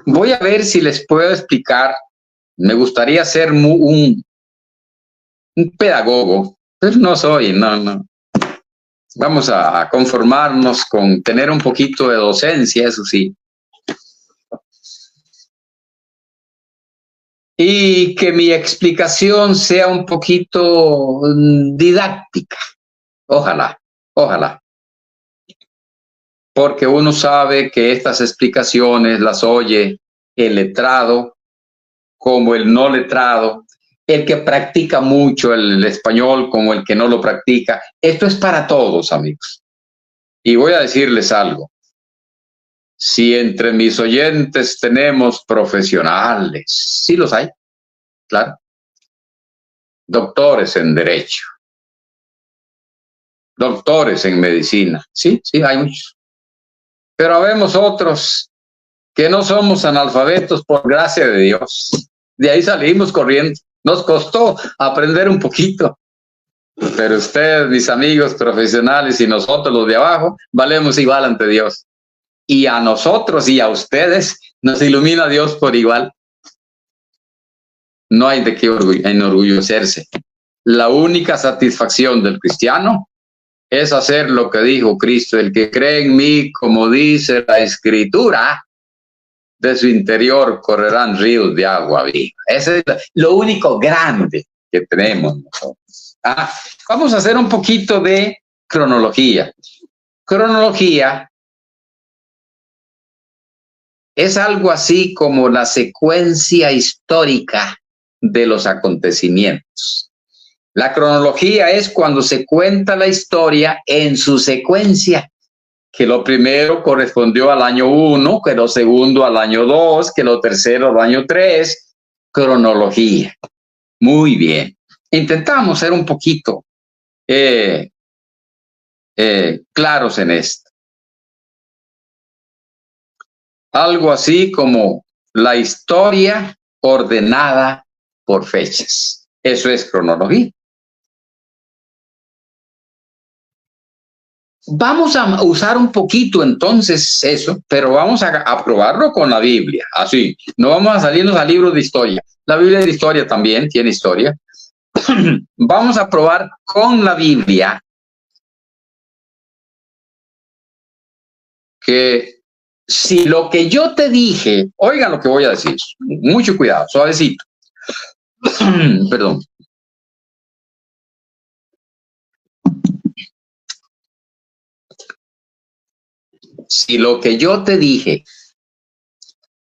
Voy a ver si les puedo explicar. Me gustaría ser un pedagogo, pero no soy, no. Vamos a conformarnos con tener un poquito de docencia, eso sí. Y que mi explicación sea un poquito didáctica. Ojalá. Porque uno sabe que estas explicaciones las oye el letrado como el no letrado, el que practica mucho el español como el que no lo practica. Esto es para todos, amigos. Y voy a decirles algo. Si entre mis oyentes tenemos profesionales, sí los hay, claro, doctores en derecho, doctores en medicina, sí, hay muchos. Pero habemos otros que no somos analfabetos por gracia de Dios. De ahí salimos corriendo. Nos costó aprender un poquito. Pero ustedes, mis amigos profesionales, y nosotros los de abajo, valemos igual ante Dios. Y a nosotros y a ustedes nos ilumina Dios por igual. No hay de qué enorgullecerse. La única satisfacción del cristiano es hacer lo que dijo Cristo: el que cree en mí, como dice la Escritura, de su interior correrán ríos de agua viva. Ese es lo único grande que tenemos nosotros. Vamos a hacer un poquito de cronología. Cronología es algo así como la secuencia histórica de los acontecimientos. La cronología es cuando se cuenta la historia en su secuencia, que lo primero correspondió al año 1, que lo segundo al año 2, que lo tercero al año 3. Cronología. Muy bien. Intentamos ser un poquito claros en esto. Algo así como la historia ordenada por fechas. Eso es cronología. Vamos a usar un poquito entonces eso, pero vamos a probarlo con la Biblia. Así, no vamos a salirnos a libros de historia. La Biblia de historia también tiene historia. Vamos a probar con la Biblia que si lo que yo te dije, oigan lo que voy a decir, mucho cuidado, suavecito. Perdón. Si lo que yo te dije,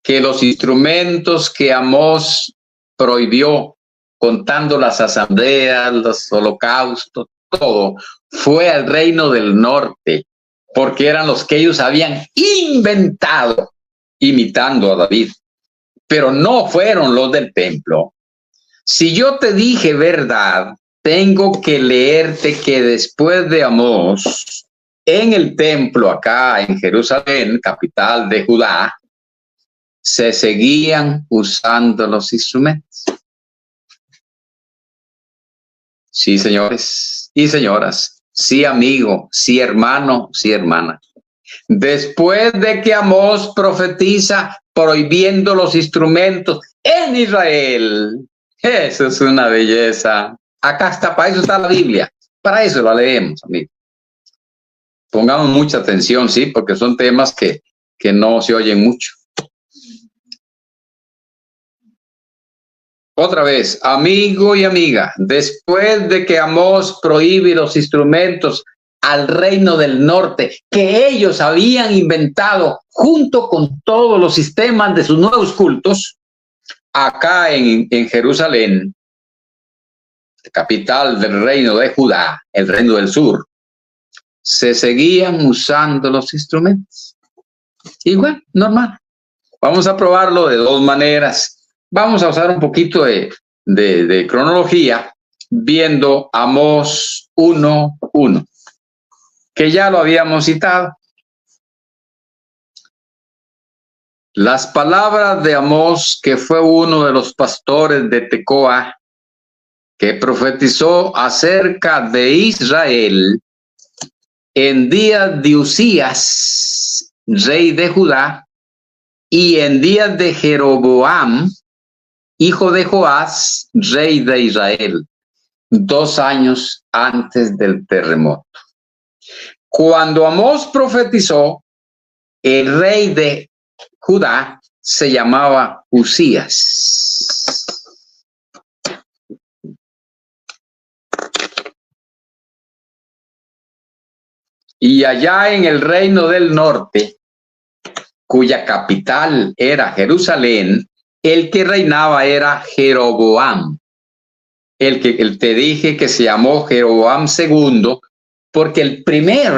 que los instrumentos que Amós prohibió, contando las asambleas, los holocaustos, todo, fue al reino del norte, porque eran los que ellos habían inventado, imitando a David, pero no fueron los del templo. Si yo te dije verdad, tengo que leerte que después de Amós, en el templo acá en Jerusalén, capital de Judá, se seguían usando los instrumentos. Sí, señores y señoras, sí, amigo, sí, hermano, sí, hermana. Después de que Amós profetiza prohibiendo los instrumentos en Israel, eso es una belleza. Acá está, para eso está la Biblia, para eso la leemos, amigo. Pongamos mucha atención, sí, porque son temas que no se oyen mucho. Otra vez, amigo y amiga, después de que Amós prohíbe los instrumentos al reino del norte que ellos habían inventado junto con todos los sistemas de sus nuevos cultos, acá en Jerusalén, capital del reino de Judá, el reino del sur, se seguían usando los instrumentos. Igual, normal. Vamos a probarlo de dos maneras. Vamos a usar un poquito de cronología, viendo Amós 1:1, que ya lo habíamos citado. Las palabras de Amós, que fue uno de los pastores de Tecoa, que profetizó acerca de Israel en días de Usías, rey de Judá, y en días de Jeroboam, hijo de Joás, rey de Israel, 2 años antes del terremoto. Cuando Amós profetizó, el rey de Judá se llamaba Usías. Y allá en el reino del norte, cuya capital era Jerusalén, el que reinaba era Jeroboam, Te dije que se llamó Jeroboam II, porque el primero,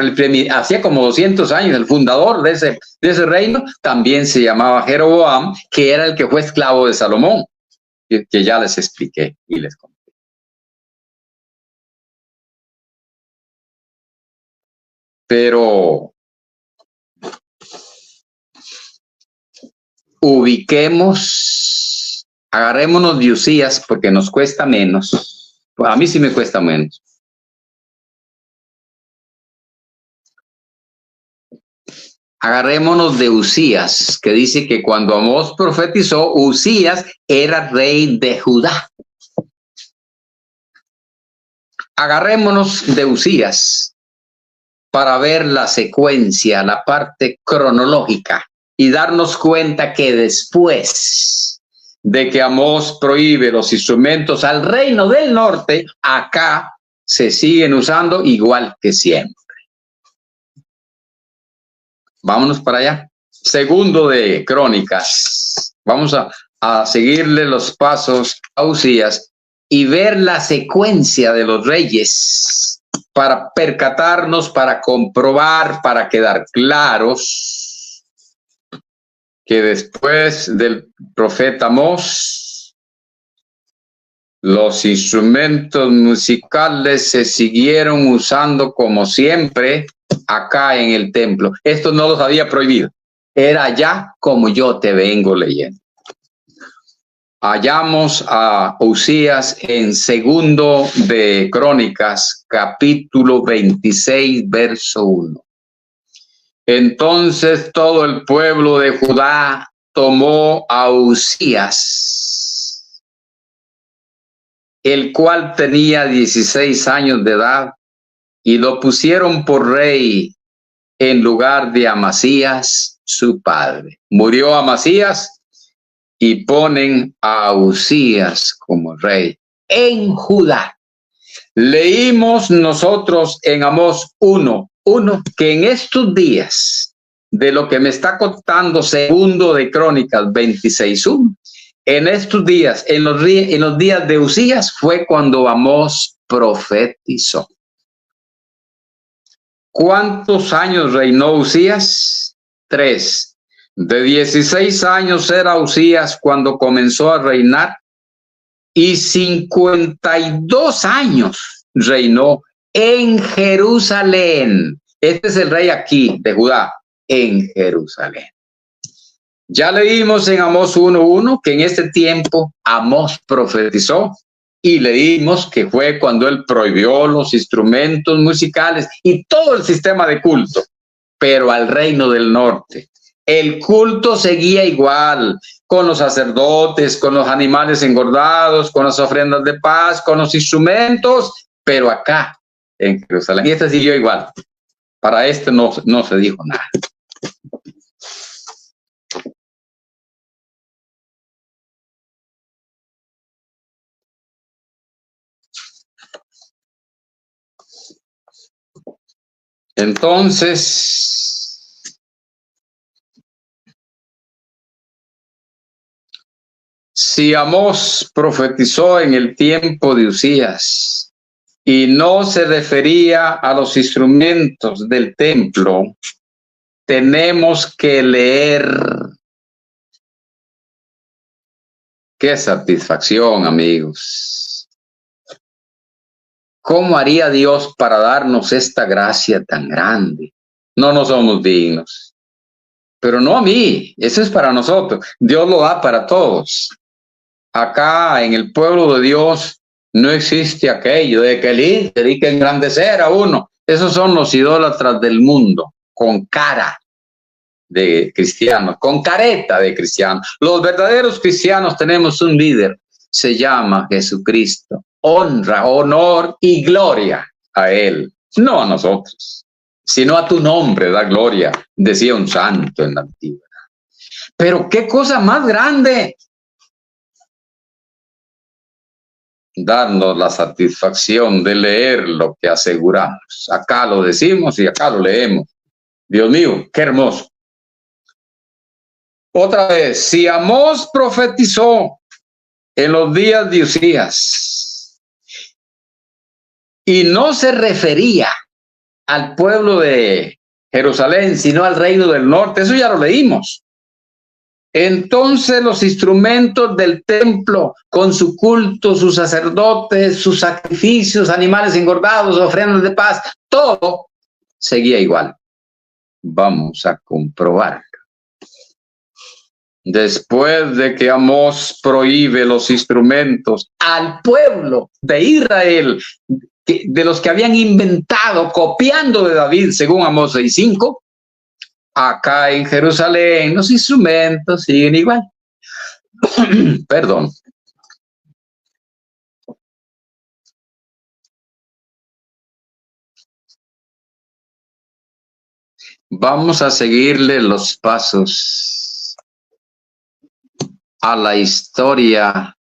hacía como 200 años, el fundador de ese reino, también se llamaba Jeroboam, que era el que fue esclavo de Salomón, que ya les expliqué y les conté. Pero agarrémonos de Usías, porque nos cuesta menos. A mí sí me cuesta menos. Agarrémonos de Usías, que dice que cuando Amós profetizó, Usías era rey de Judá. Agarrémonos de Usías para ver la secuencia, la parte cronológica, y darnos cuenta que después de que Amós prohíbe los instrumentos al reino del norte, acá se siguen usando igual que siempre. Vámonos para allá. Segundo de Crónicas. Vamos a seguirle los pasos a Usías y ver la secuencia de los reyes para percatarnos, para comprobar, para quedar claros que después del profeta Amós, los instrumentos musicales se siguieron usando como siempre acá en el templo. Esto no los había prohibido. Era ya como yo te vengo leyendo. Hallamos a Usías en segundo de Crónicas, capítulo 26, verso 1. Entonces todo el pueblo de Judá tomó a Usías, el cual tenía 16 años de edad, y lo pusieron por rey en lugar de Amasías, su padre. Murió Amasías y ponen a Usías como rey en Judá. Leímos nosotros en Amós 1:1 que en estos días, de lo que me está contando segundo de Crónicas 26:1, en estos días, en los días de Usías, fue cuando Amós profetizó. ¿Cuántos años reinó Usías? 3. De 16 años era Usías cuando comenzó a reinar, y 52 años reinó en Jerusalén. Este es el rey aquí de Judá, en Jerusalén. Ya leímos en Amós 1:1 que en este tiempo Amós profetizó, y leímos que fue cuando él prohibió los instrumentos musicales y todo el sistema de culto, pero al reino del norte. El culto seguía igual, con los sacerdotes, con los animales engordados, con las ofrendas de paz, con los instrumentos, pero acá en Jerusalén. Y este siguió igual. Para este no se dijo nada. Entonces, si Amós profetizó en el tiempo de Usías y no se refería a los instrumentos del templo, tenemos que leer. ¡Qué satisfacción, amigos! ¿Cómo haría Dios para darnos esta gracia tan grande? No somos dignos. Pero no a mí, eso es para nosotros. Dios lo da para todos. Acá en el pueblo de Dios no existe aquello de que el líder y que engrandecer a uno. Esos son los idólatras del mundo, con cara de cristianos, con careta de cristianos. Los verdaderos cristianos tenemos un líder, se llama Jesucristo. Honra, honor y gloria a él, no a nosotros, sino a tu nombre da gloria, decía un santo en la antigüedad. Pero qué cosa más grande, darnos la satisfacción de leer lo que aseguramos. Acá lo decimos y acá lo leemos. Dios mío, qué hermoso. Otra vez, si Amós profetizó en los días de Usías, Y no se refería al pueblo de Jerusalén, sino al reino del norte. Eso ya lo leímos. Entonces los instrumentos del templo, con su culto, sus sacerdotes, sus sacrificios, animales engordados, ofrendas de paz, todo seguía igual. Vamos a comprobar. Después de que Amós prohíbe los instrumentos al pueblo de Israel, de los que habían inventado, copiando de David, según Amós 6:5, acá en Jerusalén los instrumentos siguen igual. Perdón. Vamos a seguirle los pasos a la historia,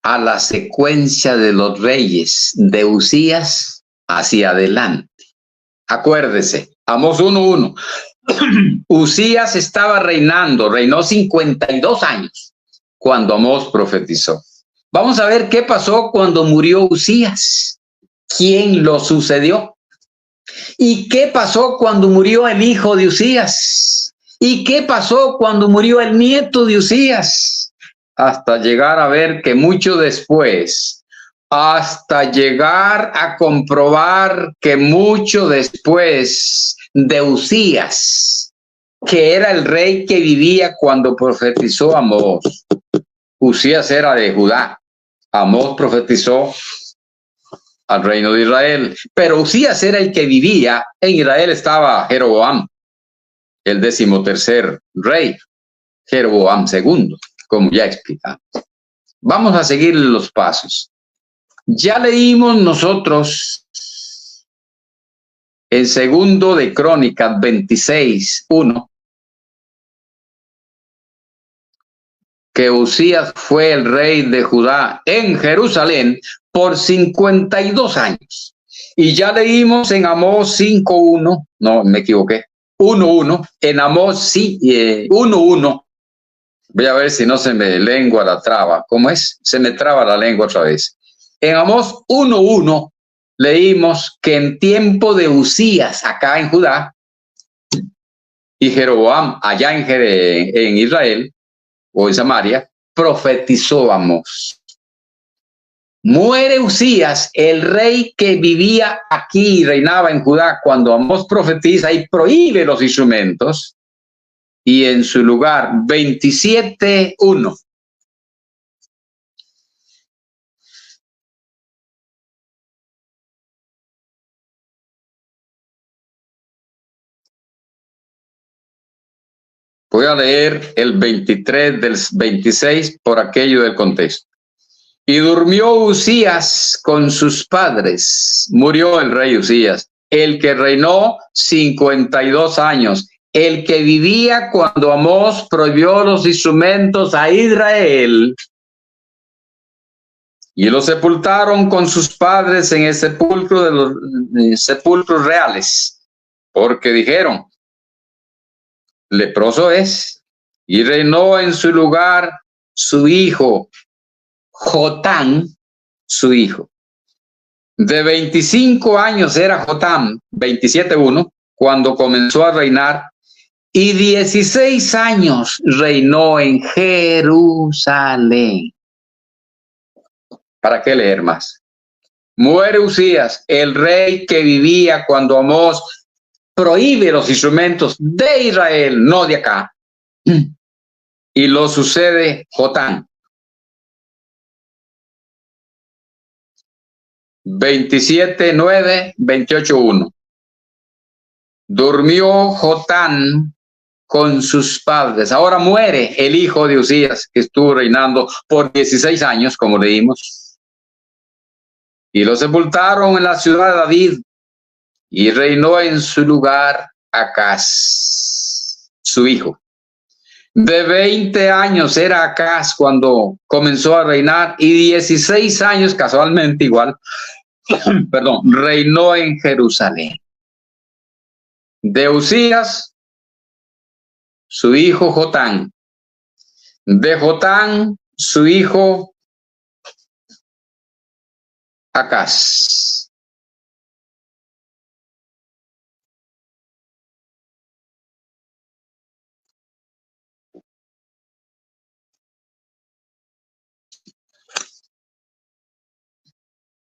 a la secuencia de los reyes de Uzías hacia adelante. Acuérdese, Amós 1:1. Uzías estaba reinó 52 años cuando Amós profetizó. Vamos a ver qué pasó cuando murió Uzías. ¿Quién lo sucedió? ¿Y qué pasó cuando murió el hijo de Uzías? ¿Y qué pasó cuando murió el nieto de Uzías? Hasta llegar a ver que mucho después, hasta llegar a comprobar que mucho después de Uzías, que era el rey que vivía cuando profetizó Amós. Uzías era de Judá. Amós profetizó al reino de Israel, pero Uzías era el que vivía. En Israel estaba Jeroboam, el 13º rey, Jeroboam II, como ya explicamos. Vamos a seguir los pasos. Ya leímos nosotros en 2 de Crónicas 26:1 que Uzías fue el rey de Judá en Jerusalén por 52 años. Y ya leímos en Amós 5:1, no, me equivoqué, 1:1, en Amós 1:1. Voy a ver si no se me lengua la traba. ¿Cómo es? Se me traba la lengua otra vez. En Amós 1:1 leímos que en tiempo de Uzías, acá en Judá, y Jeroboam, allá en Israel, o en Samaria, profetizó Amós. Muere Uzías, el rey que vivía aquí y reinaba en Judá, cuando Amós profetiza y prohíbe los instrumentos, y en su lugar 27:1. Voy a leer el 23 del 26 por aquello del contexto. Y durmió Uzías con sus padres. Murió el rey Uzías, el que reinó 52 años, el que vivía cuando Amós prohibió los instrumentos a Israel. Y lo sepultaron con sus padres en el sepulcro de los sepulcros reales, porque dijeron: leproso es. Y reinó en su lugar su hijo Jotán, su hijo. De 25 años era Jotán, 27:1, cuando comenzó a reinar, y 16 años reinó en Jerusalén. ¿Para qué leer más? Muere Uzías, el rey que vivía cuando Amós prohíbe los instrumentos de Israel, no de acá. Y lo sucede Jotán. 27:9, 28:1. Durmió Jotán con sus padres. Ahora muere el hijo de Uzías, que estuvo reinando por 16 años, como leímos. Y lo sepultaron en la ciudad de David, y reinó en su lugar Acaz, su hijo. De 20 años era Acaz cuando comenzó a reinar, y 16 años, casualmente igual, perdón, reinó en Jerusalén. De Uzías, su hijo Jotán. De Jotán, su hijo Acaz.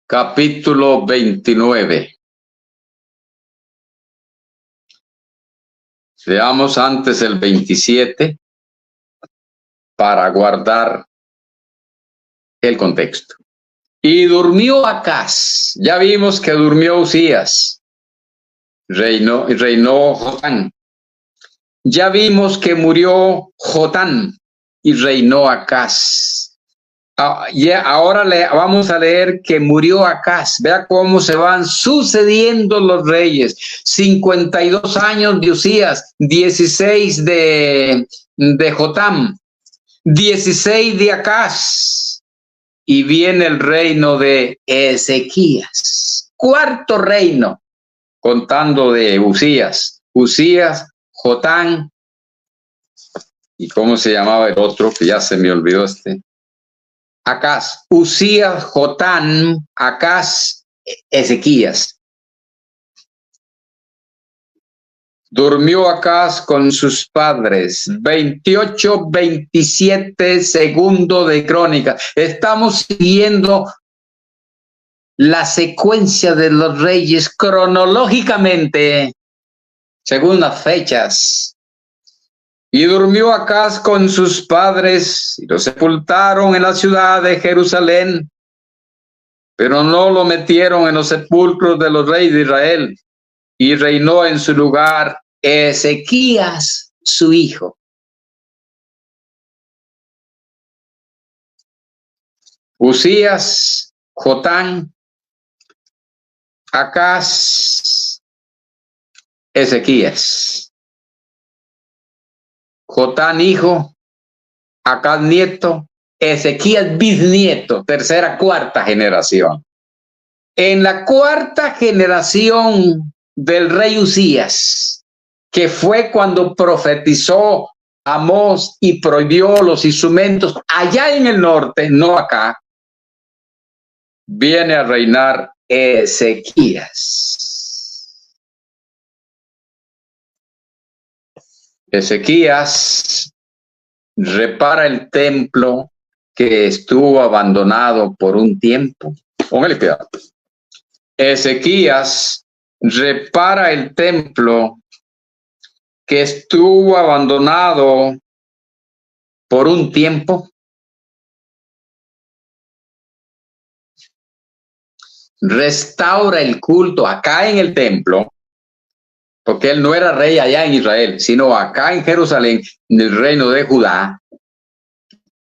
Capítulo 29. Leamos antes el 27 para guardar el contexto. Y durmió Acaz. Ya vimos que durmió Uzías. Reinó Jotán. Ya vimos que murió Jotán y reinó Acaz. Ahora vamos a leer que murió Acaz. Vea cómo se van sucediendo los reyes. 52 años de Uzías, 16 de Jotam, 16 de Acaz. Y viene el reino de Ezequías. Cuarto reino, contando de Uzías. Uzías, Jotán. ¿Y cómo se llamaba el otro? Que ya se me olvidó Acaz, Uzías, Jotán, Acaz, Ezequías. Durmió Acaz con sus padres. 28-27 segundo de Crónica. Estamos siguiendo la secuencia de los reyes cronológicamente, según las fechas. Y durmió Acaz con sus padres y lo sepultaron en la ciudad de Jerusalén, pero no lo metieron en los sepulcros de los reyes de Israel, y reinó en su lugar Ezequías, su hijo. Uzías, Jotán, Acaz, Ezequías. Jotán hijo, Acaz nieto, Ezequías bisnieto, tercera, cuarta generación. En la cuarta generación del rey Uzías, que fue cuando profetizó Amós y prohibió los instrumentos allá en el norte, no acá, viene a reinar Ezequías. Ezequías repara el templo que estuvo abandonado por un tiempo. Póngale cuidado. Ezequías repara el templo que estuvo abandonado por un tiempo. Restaura el culto acá en el templo, porque él no era rey allá en Israel, sino acá en Jerusalén, en el reino de Judá.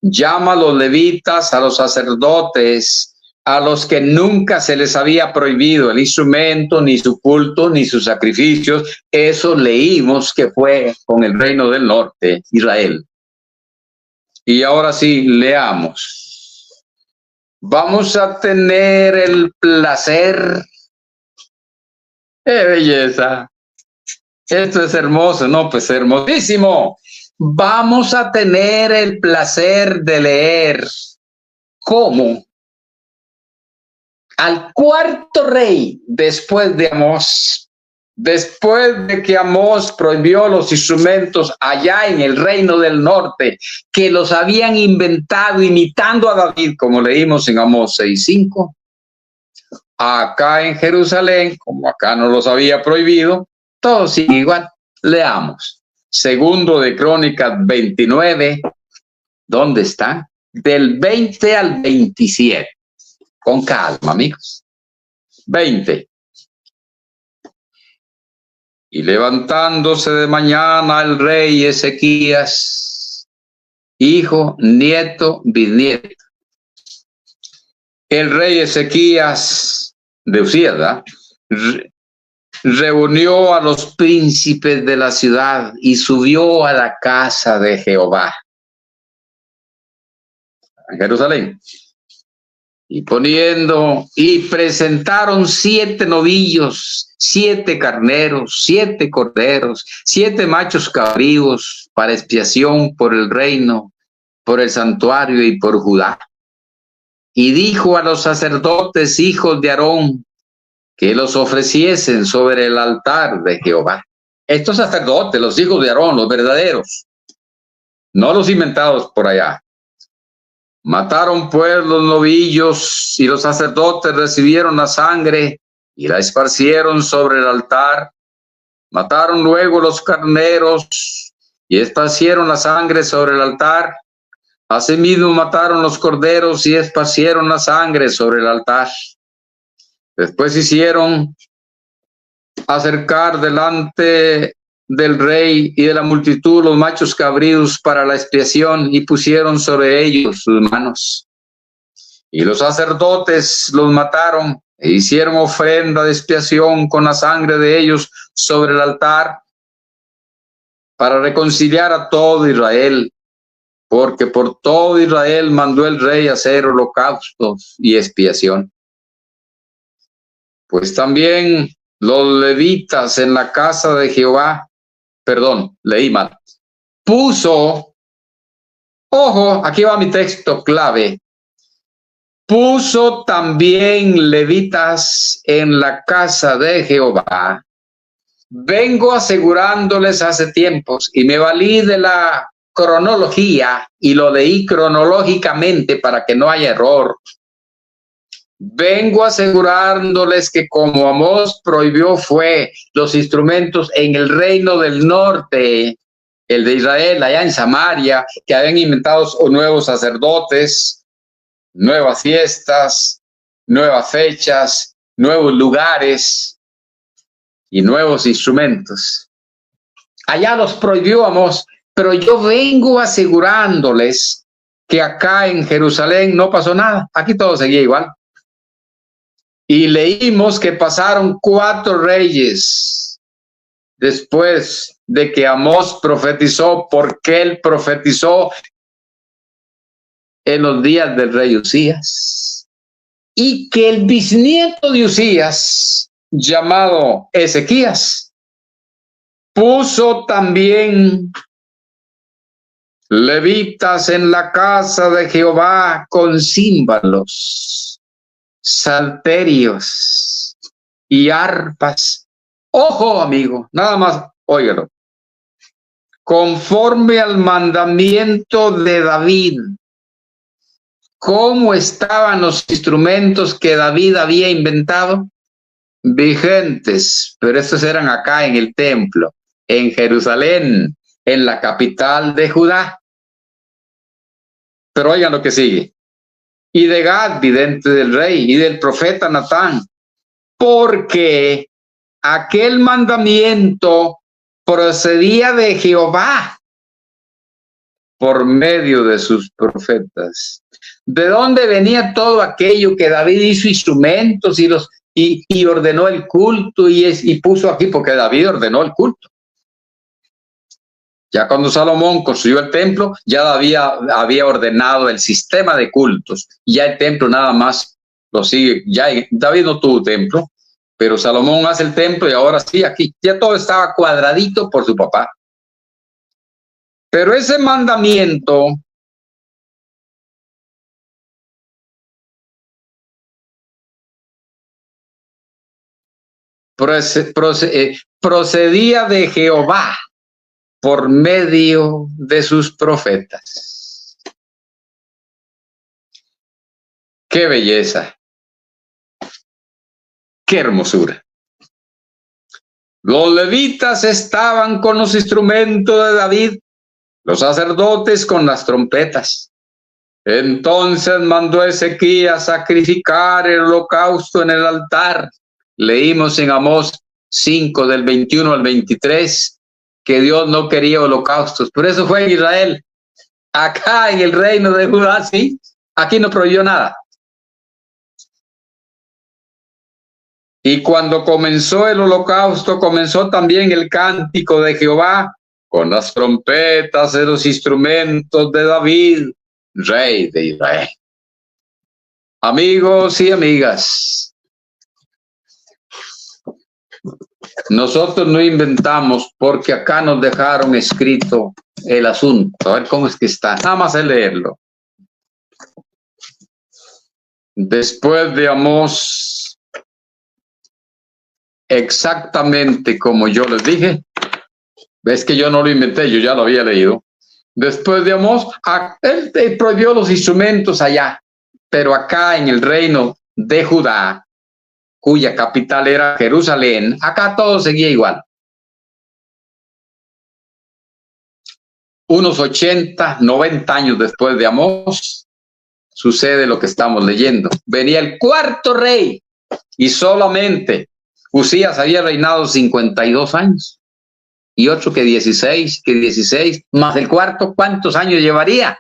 Llama a los levitas, a los sacerdotes, a los que nunca se les había prohibido el instrumento, ni su culto, ni sus sacrificios. Eso leímos que fue con el reino del norte, Israel. Y ahora sí, leamos. Vamos a tener el placer. ¡Qué belleza! Esto es hermoso, ¿no? Pues hermosísimo. Vamos a tener el placer de leer cómo al cuarto rey después de Amós, después de que Amós prohibió los instrumentos allá en el reino del norte, que los habían inventado imitando a David, como leímos en Amós 6:5, acá en Jerusalén, como acá no los había prohibido, todo sigue igual. Leamos. Segundo de Crónicas 29. ¿Dónde está? Del 20 al 27. Con calma, amigos. 20. Y levantándose de mañana el rey Ezequías, hijo, nieto, bisnieto. El rey Ezequías de Uzías, ¿verdad? Reunió a los príncipes de la ciudad y subió a la casa de Jehová en Jerusalén. Y presentaron 7 novillos, 7 carneros, 7 corderos, 7 machos cabríos para expiación por el reino, por el santuario y por Judá. y dijo a los sacerdotes hijos de Aarón que los ofreciesen sobre el altar de Jehová. Estos sacerdotes, los hijos de Aarón, los verdaderos, no los inventados por allá. Mataron pues los novillos y los sacerdotes recibieron la sangre y la esparcieron sobre el altar. Mataron luego los carneros y esparcieron la sangre sobre el altar. Asimismo mataron los corderos y esparcieron la sangre sobre el altar. Después hicieron acercar delante del rey y de la multitud los machos cabríos para la expiación y pusieron sobre ellos sus manos. Y los sacerdotes los mataron e hicieron ofrenda de expiación con la sangre de ellos sobre el altar para reconciliar a todo Israel, porque por todo Israel mandó el rey hacer holocaustos y expiación. Pues también los levitas en la casa de Jehová, leí mal, puso, ojo, aquí va mi texto clave, puso también levitas en la casa de Jehová. Vengo asegurándoles hace tiempos y me valí de la cronología y lo leí cronológicamente para que no haya error. Vengo asegurándoles que como Amós prohibió fue los instrumentos en el reino del norte, el de Israel, allá en Samaria, que habían inventado nuevos sacerdotes, nuevas fiestas, nuevas fechas, nuevos lugares y nuevos instrumentos. Allá los prohibió Amós, pero yo vengo asegurándoles que acá en Jerusalén no pasó nada, aquí todo seguía igual. Y leímos que pasaron 4 reyes después de que Amós profetizó, porque él profetizó en los días del rey Usías. Y que el bisnieto de Usías, llamado Ezequías, puso también levitas en la casa de Jehová con címbalos, salterios y arpas. Ojo, amigo, nada más, óigalo. Conforme al mandamiento de David, ¿cómo estaban los instrumentos que David había inventado? Vigentes, pero estos eran acá en el templo, en Jerusalén, en la capital de Judá. Pero oigan lo que sigue. Y de Gad, vidente del rey, y del profeta Natán, porque aquel mandamiento procedía de Jehová por medio de sus profetas. ¿De dónde venía todo aquello que David hizo instrumentos y ordenó el culto y puso aquí? Porque David ordenó el culto. Ya cuando Salomón construyó el templo, ya David había ordenado el sistema de cultos. Ya el templo nada más lo sigue. Ya David no tuvo templo, pero Salomón hace el templo y ahora sí, aquí ya todo estaba cuadradito por su papá. Pero ese mandamiento procedía de Jehová por medio de sus profetas. ¡Qué belleza! ¡Qué hermosura! Los levitas estaban con los instrumentos de David, los sacerdotes con las trompetas. Entonces mandó Ezequías sacrificar el holocausto en el altar. Leímos en Amós 5 del 21 al 23 que Dios no quería holocaustos. Por eso fue en Israel. Acá en el reino de Judá, sí, aquí no prohibió nada. Y cuando comenzó el holocausto, comenzó también el cántico de Jehová con las trompetas de los instrumentos de David, rey de Israel. Amigos y amigas, nosotros no inventamos, porque acá nos dejaron escrito el asunto. A ver cómo es que está. Nada más es leerlo. Después de Amós, exactamente como yo les dije, es que yo no lo inventé, yo ya lo había leído. Después de Amós, él prohibió los instrumentos allá, pero acá en el reino de Judá, cuya capital era Jerusalén, acá todo seguía igual. Unos 80, 90 años después de Amós, sucede lo que estamos leyendo. Venía el cuarto rey y solamente Usías había reinado 52 años. Y otro que 16, más el cuarto, ¿cuántos años llevaría?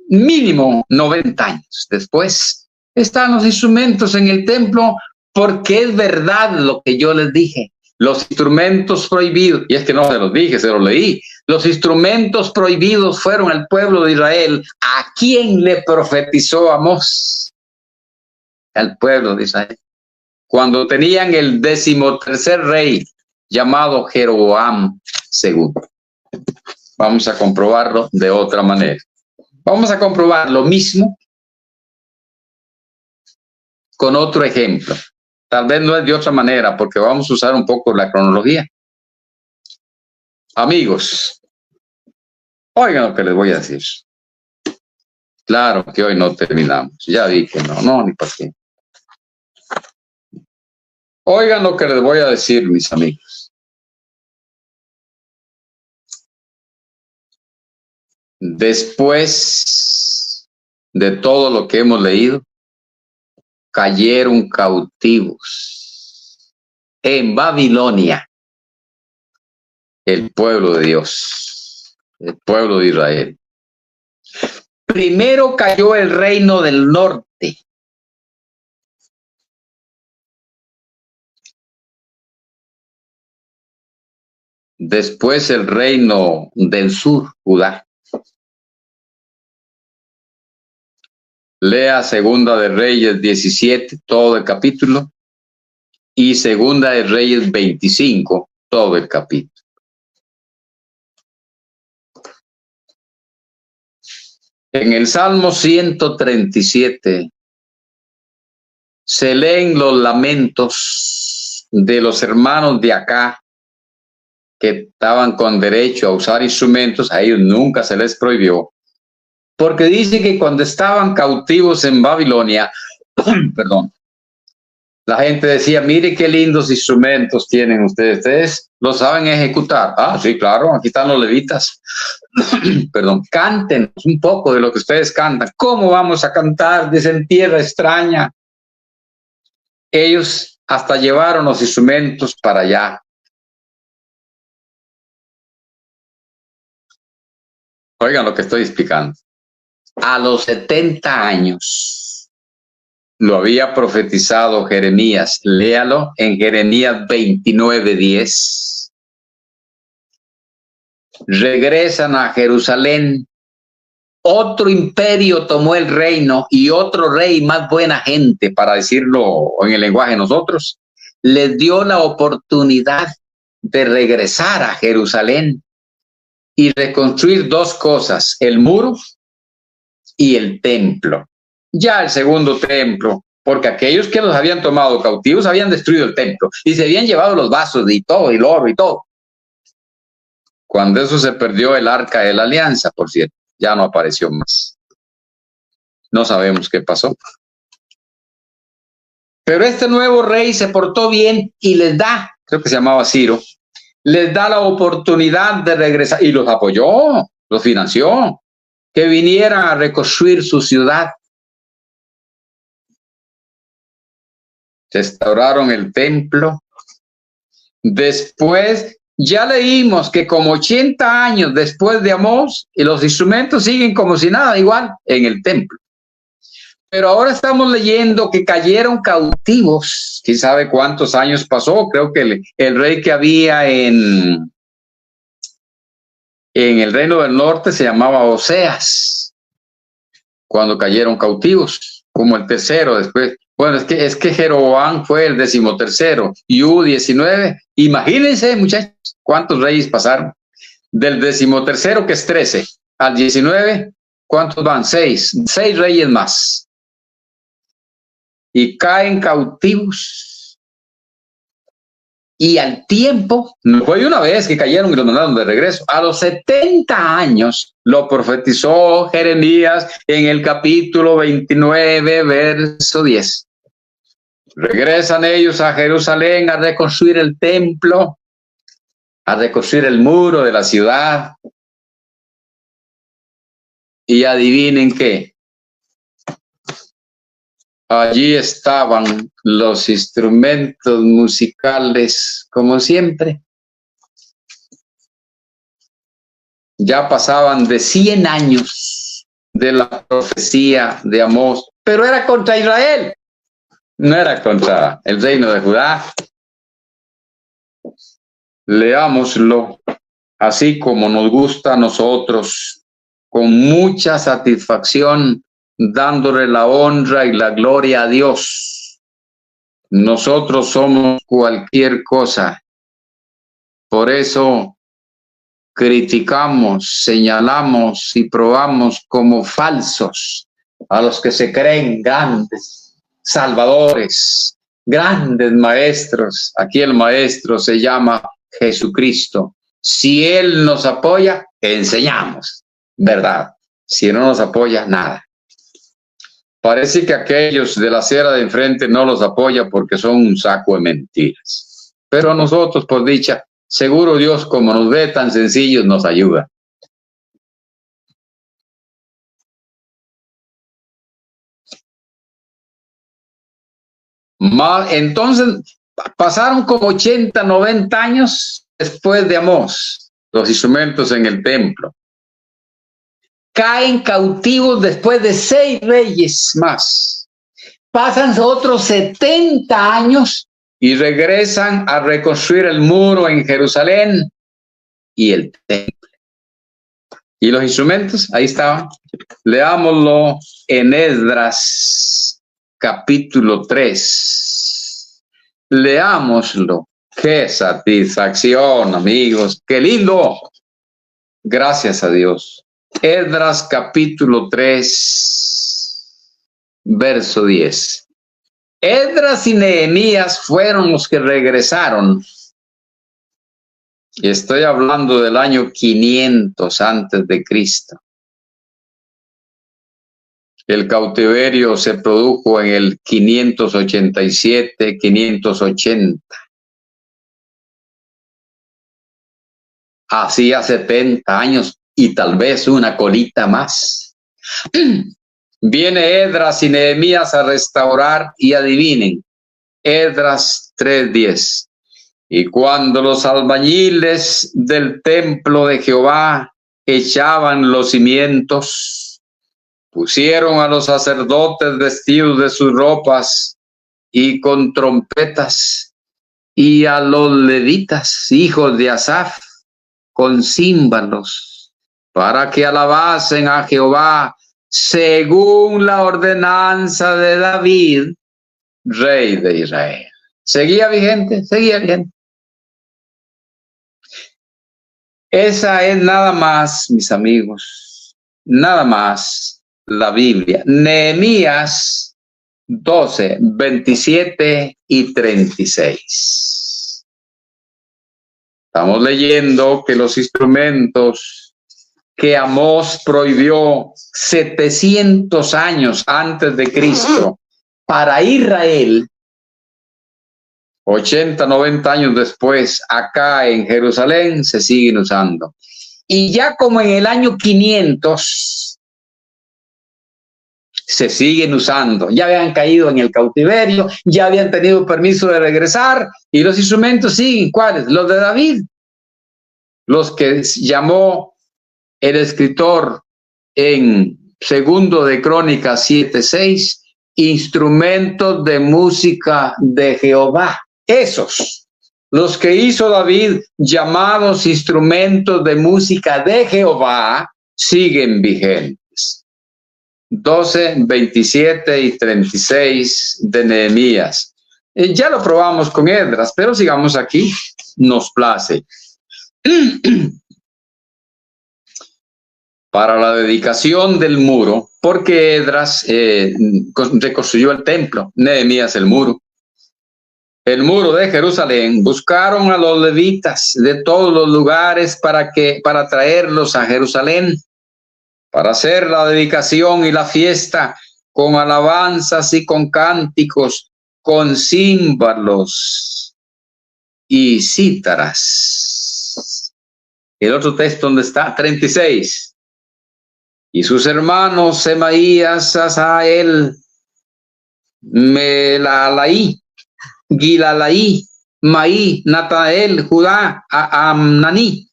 Mínimo 90 años. Después están los instrumentos en el templo, porque es verdad lo que yo les dije. Los instrumentos prohibidos, y es que no se los dije, se los leí. Los instrumentos prohibidos fueron al pueblo de Israel. ¿A quién le profetizó Amós? Al pueblo de Israel. Cuando tenían el 13º rey, llamado Jeroboam II. Vamos a comprobarlo de otra manera. Vamos a comprobar lo mismo con otro ejemplo. Tal vez no es de otra manera, porque vamos a usar un poco la cronología. Amigos, oigan lo que les voy a decir. Claro que hoy no terminamos. Ya vi que no, ni para qué. Oigan lo que les voy a decir, mis amigos. Después de todo lo que hemos leído, cayeron cautivos en Babilonia el pueblo de Dios, el pueblo de Israel. Primero cayó el reino del norte. Después el reino del sur, Judá. Lea Segunda de Reyes 17, todo el capítulo, y Segunda de Reyes 25, todo el capítulo. En el Salmo 137 se leen los lamentos de los hermanos de acá que estaban con derecho a usar instrumentos. A ellos nunca se les prohibió, porque dice que cuando estaban cautivos en Babilonia, perdón, la gente decía, mire qué lindos instrumentos tienen ustedes lo saben ejecutar. Ah, sí, claro, aquí están los levitas. Perdón, canten un poco de lo que ustedes cantan. ¿Cómo vamos a cantar? Dicen, tierra extraña. Ellos hasta llevaron los instrumentos para allá. Oigan lo que estoy explicando. A los 70 años lo había profetizado Jeremías. Léalo en Jeremías 29:10. Regresan a Jerusalén. Otro imperio tomó el reino y otro rey más buena gente, para decirlo en el lenguaje de nosotros, les dio la oportunidad de regresar a Jerusalén y reconstruir dos cosas, el muro y el templo. Ya el segundo templo, porque aquellos que los habían tomado cautivos habían destruido el templo y se habían llevado los vasos y todo, y el oro y todo. Cuando eso se perdió, el arca de la alianza, por cierto, ya no apareció más. No sabemos qué pasó. Pero este nuevo rey se portó bien y les da, creo que se llamaba Ciro, les da la oportunidad de regresar y los apoyó, los financió, que vinieran a reconstruir su ciudad. Restauraron el templo. Después, ya leímos que como 80 años después de Amós, y los instrumentos siguen como si nada, igual en el templo. Pero ahora estamos leyendo que cayeron cautivos. ¿Quién sabe cuántos años pasó? Creo que el rey que había en el reino del norte se llamaba Oseas, cuando cayeron cautivos, como el tercero después. Bueno, es que Jeroboam fue el 13º y hubo 19. Imagínense, muchachos, cuántos reyes pasaron. Del 13º, que es 13, al 19, ¿cuántos van? 6 reyes más. Y caen cautivos. Y al tiempo, no fue una vez que cayeron y los mandaron de regreso. A los 70 años lo profetizó Jeremías en el capítulo 29, verso 10. Regresan ellos a Jerusalén a reconstruir el templo, a reconstruir el muro de la ciudad. Y adivinen qué. Allí estaban los instrumentos musicales, como siempre. Ya pasaban de 100 años de la profecía de Amós, pero era contra Israel, no era contra el reino de Judá. Leámoslo así como nos gusta a nosotros, con mucha satisfacción, dándole la honra y la gloria a Dios. Nosotros somos cualquier cosa. Por eso criticamos, señalamos y probamos como falsos a los que se creen grandes salvadores, grandes maestros. Aquí el maestro se llama Jesucristo. Si Él nos apoya, enseñamos, ¿verdad? Si no nos apoya, nada. Parece que aquellos de la acera de enfrente no los apoya porque son un saco de mentiras. Pero a nosotros, por dicha, seguro Dios, como nos ve tan sencillos, nos ayuda. Entonces, pasaron como 80, 90 años después de Amós, los instrumentos en el templo. Caen cautivos después de 6 reyes más. Pasan otros 70 años y regresan a reconstruir el muro en Jerusalén y el templo. ¿Y los instrumentos? Ahí estaban. Leámoslo en Esdras, capítulo 3. Leámoslo. ¡Qué satisfacción, amigos! ¡Qué lindo! Gracias a Dios. Esdras capítulo 3, verso 10. Esdras y Nehemías fueron los que regresaron. Y estoy hablando del año 500 antes de Cristo. El cautiverio se produjo en el 587, 580. Hacía 70 años. Y tal vez una colita más. Viene Esdras y Nehemías a restaurar y adivinen. Esdras 3:10. Y cuando los albañiles del templo de Jehová echaban los cimientos, pusieron a los sacerdotes vestidos de sus ropas y con trompetas, y a los levitas, hijos de Asaf, con címbalos, para que alabasen a Jehová según la ordenanza de David, rey de Israel. ¿Seguía vigente? Seguía vigente. Esa es nada más, mis amigos, nada más la Biblia. Nehemías 12, 27 y 36. Estamos leyendo que los instrumentos que Amós prohibió 700 años antes de Cristo para Israel, 80, 90 años después, acá en Jerusalén, se siguen usando. Y ya como en el año 500, se siguen usando. Ya habían caído en el cautiverio, ya habían tenido permiso de regresar, y los instrumentos siguen. ¿Cuáles? Los de David. Los que llamó el escritor en Segundo de Crónicas 7:6, instrumentos de música de Jehová. Esos, los que hizo David, llamados instrumentos de música de Jehová, siguen vigentes. 12, 27 y 36 de Nehemías. Ya lo probamos con Esdras, pero sigamos aquí, nos place. para la dedicación del muro, porque Esdras reconstruyó el templo, Nehemías el muro de Jerusalén. Buscaron a los levitas de todos los lugares para traerlos a Jerusalén, para hacer la dedicación y la fiesta con alabanzas y con cánticos, con címbalos y cítaras. El otro texto, ¿dónde está? 36. Y sus hermanos Semaías, Asael, Melalaí, Gilalaí, Maí, Natael, Judá, Amnaní,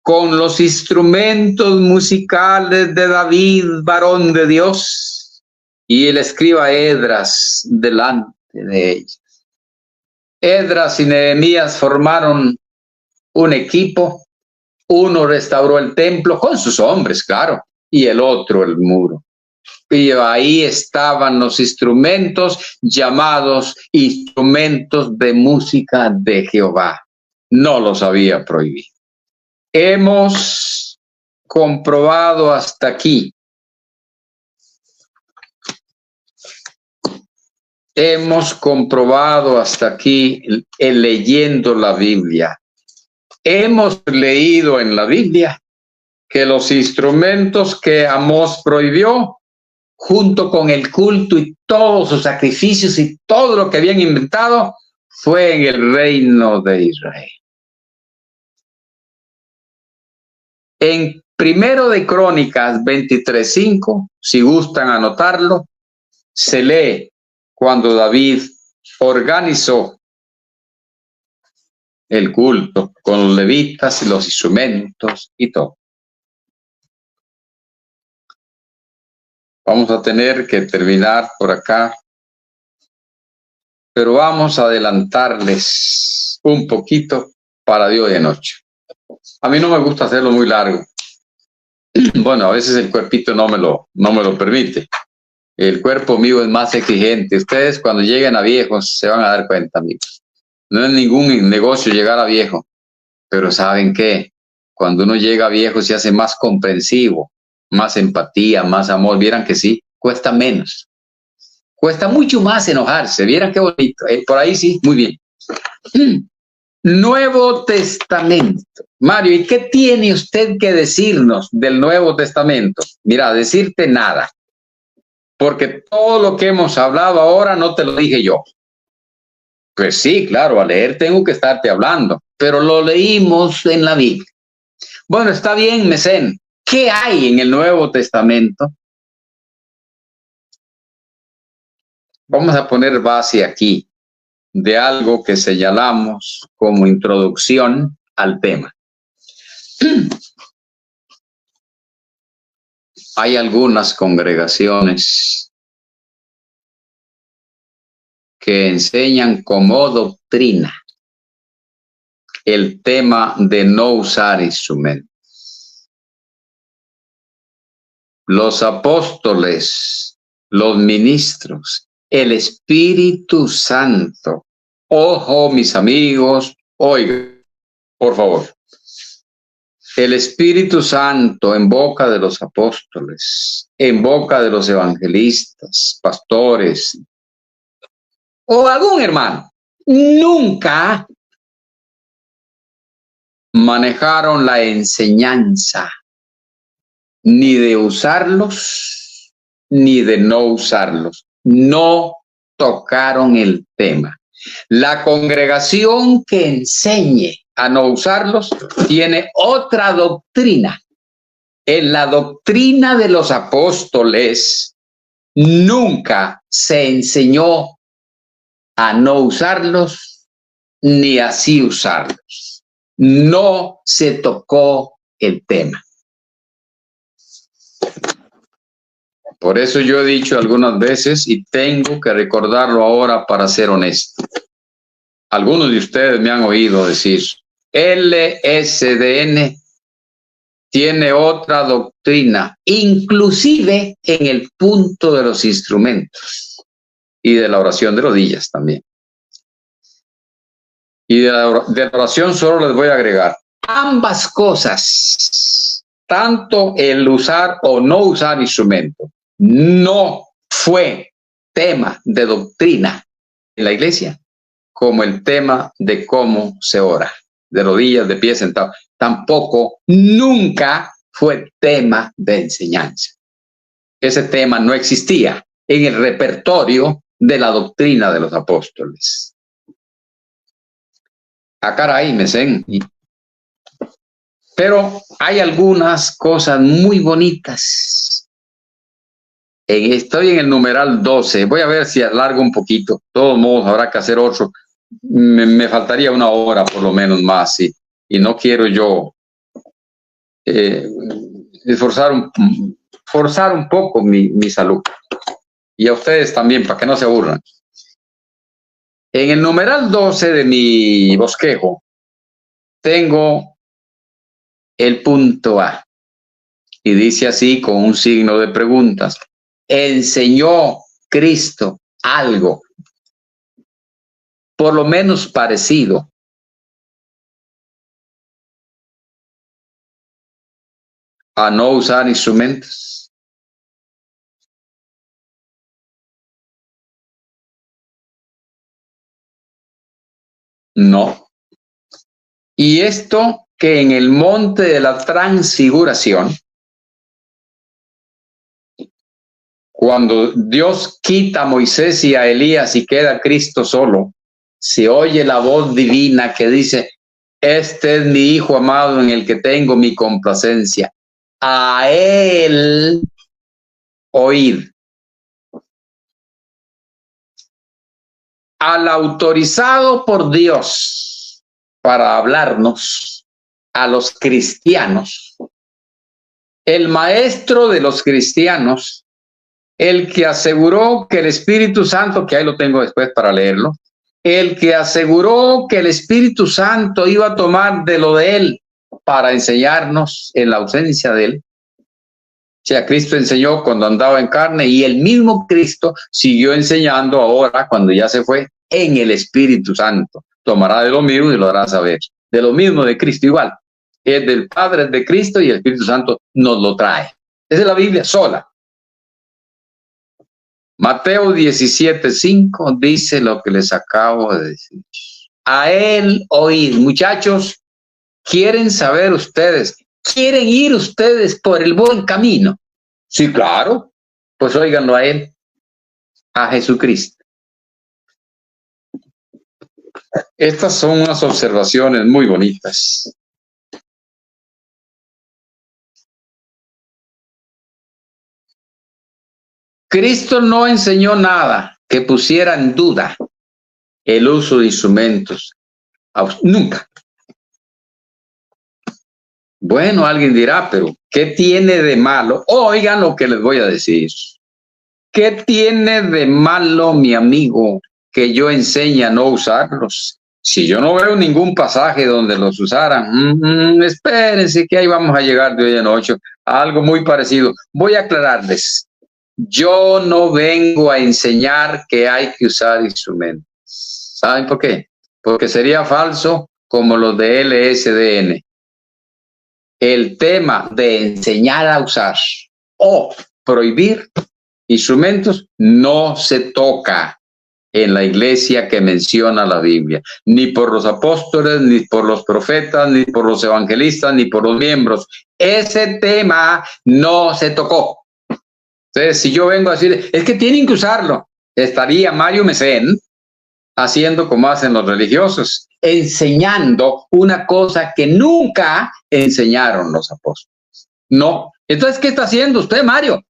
con los instrumentos musicales de David, varón de Dios, y el escriba Esdras delante de ellos. Esdras y Nehemías formaron un equipo. Uno restauró el templo con sus hombres, claro, y el otro el muro. Y ahí estaban los instrumentos llamados instrumentos de música de Jehová. No los había prohibido. Hemos comprobado hasta aquí. Hemos comprobado hasta aquí leyendo la Biblia. Hemos leído en la Biblia que los instrumentos que Amós prohibió, junto con el culto y todos sus sacrificios y todo lo que habían inventado, fue en el reino de Israel. En Primero de Crónicas 23:5, si gustan anotarlo, se lee cuando David organizó el culto con los levitas y los instrumentos y todo. Vamos a tener que terminar por acá, pero vamos a adelantarles un poquito para Dios de noche. A mí no me gusta hacerlo muy largo. Bueno, a veces el cuerpito no me lo permite. El cuerpo mío es más exigente. Ustedes cuando lleguen a viejos se van a dar cuenta, amigos. No es ningún negocio llegar a viejo, pero ¿saben qué? Cuando uno llega a viejo se hace más comprensivo, más empatía, más amor. Vieran que sí, cuesta menos. Cuesta mucho más enojarse. Vieran qué bonito. Por ahí sí, muy bien. Nuevo Testamento. Mario, ¿y qué tiene usted que decirnos del Nuevo Testamento? Mira, decirte nada. Porque todo lo que hemos hablado ahora no te lo dije yo. Pues sí, claro, a leer tengo que estarte hablando, pero lo leímos en la Biblia. Bueno, está bien, Mesén. ¿Qué hay en el Nuevo Testamento? Vamos a poner base aquí de algo que señalamos como introducción al tema. Hay algunas congregaciones que enseñan como doctrina el tema de no usar instrumentos. Los apóstoles, los ministros, el Espíritu Santo. Ojo, mis amigos, oigan, por favor. El Espíritu Santo en boca de los apóstoles, en boca de los evangelistas, pastores, o algún hermano, nunca manejaron la enseñanza ni de usarlos ni de no usarlos. No tocaron el tema. La congregación que enseñe a no usarlos tiene otra doctrina. En la doctrina de los apóstoles nunca se enseñó a no usarlos ni así usarlos. No se tocó el tema. Por eso yo he dicho algunas veces y tengo que recordarlo ahora para ser honesto. Algunos de ustedes me han oído decir, LSDN tiene otra doctrina, inclusive en el punto de los instrumentos y de la oración de rodillas también. Y de la oración solo les voy a agregar ambas cosas, tanto el usar o no usar instrumentos no fue tema de doctrina en la iglesia, como el tema de cómo se ora, de rodillas, de pie, sentado. Tampoco, nunca fue tema de enseñanza. Ese tema no existía en el repertorio de la doctrina de los apóstoles. Ah, caray, me sé. Pero hay algunas cosas muy bonitas. Estoy en el numeral 12. Voy a ver si alargo un poquito. De todos modos, habrá que hacer otro. Me faltaría una hora por lo menos más. Y no quiero yo forzar un poco mi salud. Y a ustedes también, para que no se aburran. En el numeral 12 de mi bosquejo, tengo el punto A. Y dice así, con un signo de preguntas. ¿Enseñó Cristo algo, por lo menos parecido, a no usar instrumentos? No. Y esto que en el monte de la transfiguración, cuando Dios quita a Moisés y a Elías y queda Cristo solo, se oye la voz divina que dice: este es mi Hijo amado en el que tengo mi complacencia. A él oíd. Al autorizado por Dios para hablarnos a los cristianos, el maestro de los cristianos, el que aseguró que el Espíritu Santo, que ahí lo tengo después para leerlo, el que aseguró que el Espíritu Santo iba a tomar de lo de él para enseñarnos en la ausencia de él. O sea, Cristo enseñó cuando andaba en carne y el mismo Cristo siguió enseñando ahora cuando ya se fue en el Espíritu Santo. Tomará de lo mismo y lo hará saber. De lo mismo de Cristo igual. Es del Padre, es de Cristo y el Espíritu Santo nos lo trae. Esa es la Biblia sola. Mateo 17:5 dice lo que les acabo de decir. A él oíd. Muchachos, ¿quieren saber ustedes? ¿Quieren ir ustedes por el buen camino? Sí, claro. Pues óiganlo a él, a Jesucristo. Estas son unas observaciones muy bonitas. Cristo no enseñó nada que pusiera en duda el uso de instrumentos. Nunca. Bueno, alguien dirá, pero ¿qué tiene de malo? Oigan lo que les voy a decir. ¿Qué tiene de malo, mi amigo, que yo enseñe a no usarlos? Si yo no veo ningún pasaje donde los usaran, espérense que ahí vamos a llegar de hoy en 8 a algo muy parecido. Voy a aclararles. Yo no vengo a enseñar que hay que usar instrumentos. ¿Saben por qué? Porque sería falso como los de LSDN. El tema de enseñar a usar o prohibir instrumentos no se toca en la iglesia que menciona la Biblia, ni por los apóstoles, ni por los profetas, ni por los evangelistas, ni por los miembros. Ese tema no se tocó. Entonces, si yo vengo a decir, es que tienen que usarlo, estaría Mario Mecén haciendo como hacen los religiosos, enseñando una cosa que nunca enseñaron los apóstoles. No. Entonces, ¿qué está haciendo usted, Mario?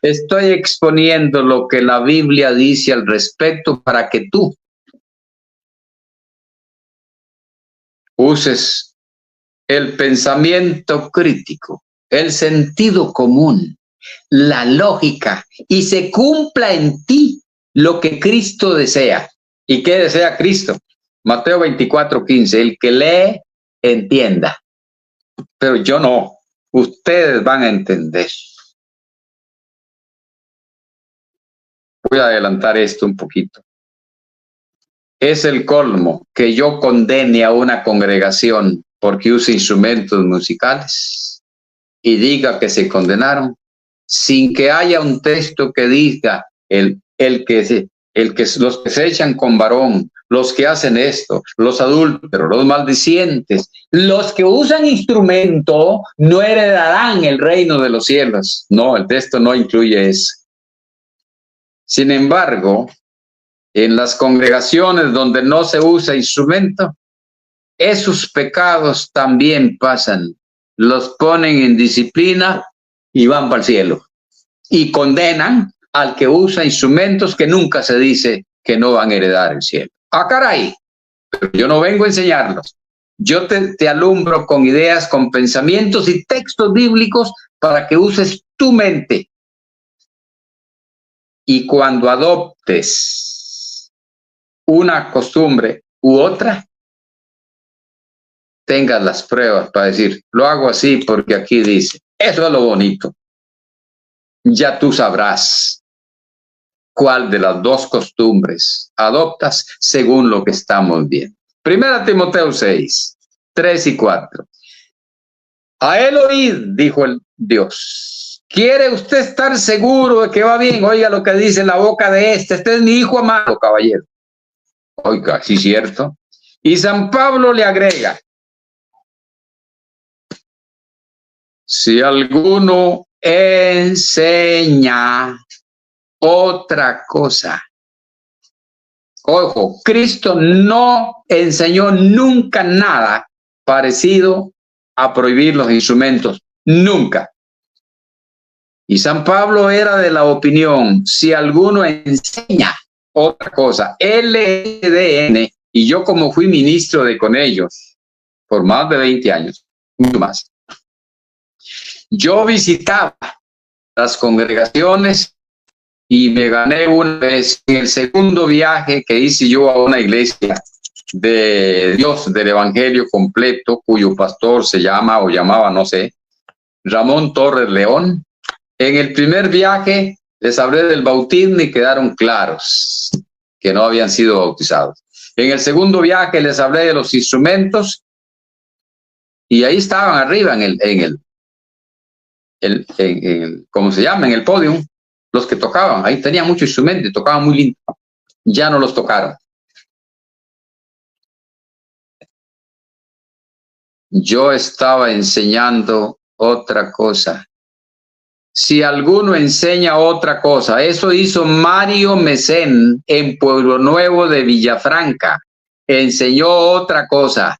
Estoy exponiendo lo que la Biblia dice al respecto para que tú uses el pensamiento crítico, el sentido común, la lógica y se cumpla en ti lo que Cristo desea. ¿Y qué desea Cristo? Mateo 24:15, el que lee, entienda. Pero yo no, ustedes van a entender. Voy a adelantar esto un poquito. Es el colmo que yo condene a una congregación porque use instrumentos musicales y diga que se condenaron, sin que haya un texto que diga los que se echan con varón, los que hacen esto, los adúlteros, los maldicientes, los que usan instrumento no heredarán el reino de los cielos. No, el texto no incluye eso. Sin embargo, en las congregaciones donde no se usa instrumento, esos pecados también pasan, los ponen en disciplina y van para el cielo. Y condenan al que usa instrumentos que nunca se dice que no van a heredar el cielo. ¡Ah, caray! Pero yo no vengo a enseñarlos. Yo te alumbro con ideas, con pensamientos y textos bíblicos para que uses tu mente. Y cuando adoptes una costumbre u otra, tengas las pruebas para decir, lo hago así porque aquí dice. Eso es lo bonito. Ya tú sabrás cuál de las dos costumbres adoptas según lo que estamos viendo. Primera Timoteo 6, 3 y 4. A él oíd, dijo el Dios. ¿Quiere usted estar seguro de que va bien? Oiga lo que dice la boca de este es mi hijo amado, caballero. Oiga, sí, cierto. Y San Pablo le agrega, si alguno enseña otra cosa. Ojo, Cristo no enseñó nunca nada parecido a prohibir los instrumentos. Nunca. Y San Pablo era de la opinión, si alguno enseña otra cosa, LDN, y yo como fui ministro de con ellos por más de 20 años, mucho más, yo visitaba las congregaciones y me gané una vez en el segundo viaje que hice yo a una iglesia de Dios, del Evangelio completo, cuyo pastor se llama o llamaba, no sé, Ramón Torres León. En el primer viaje les hablé del bautismo y quedaron claros que no habían sido bautizados. En el segundo viaje les hablé de los instrumentos y ahí estaban arriba en ¿cómo se llama? En el podio, los que tocaban. Ahí tenían mucho instrumento, tocaban muy lindo. Ya no los tocaron. Yo estaba enseñando otra cosa. Si alguno enseña otra cosa, eso hizo Mario Mesén en Pueblo Nuevo de Villafranca. Enseñó otra cosa.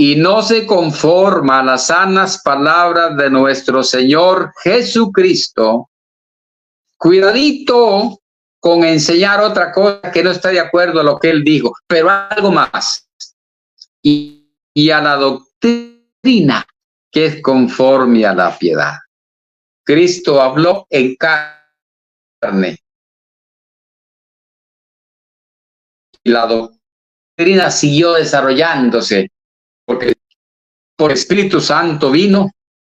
Y no se conforma a las sanas palabras de nuestro Señor Jesucristo, cuidadito con enseñar otra cosa que no está de acuerdo a lo que él dijo, pero algo más. Y a la doctrina que es conforme a la piedad. Cristo habló en carne. Y la doctrina siguió desarrollándose. Porque por Espíritu Santo vino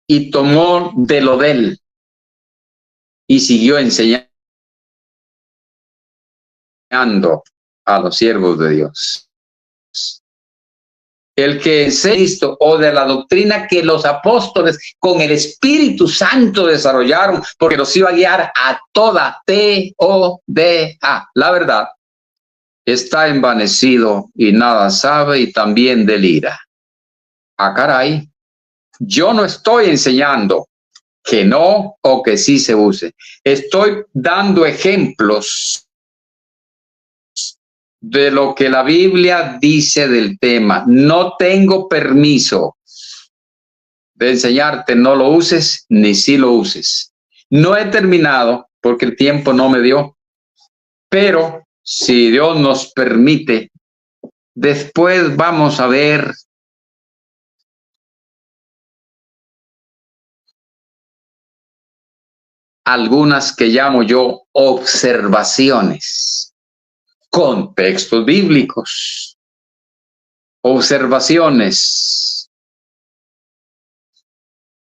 y tomó de lo de él y siguió enseñando a los siervos de Dios. El que enseña Cristo o de la doctrina que los apóstoles con el Espíritu Santo desarrollaron, porque los iba a guiar a toda T-O-D-A. La verdad está envanecido y nada sabe y también delira. Ah, caray, yo no estoy enseñando que no o que sí se use. Estoy dando ejemplos de lo que la Biblia dice del tema. No tengo permiso de enseñarte no lo uses ni si lo uses. No he terminado porque el tiempo no me dio, pero si Dios nos permite, después vamos a ver algunas que llamo yo observaciones con textos bíblicos. Observaciones.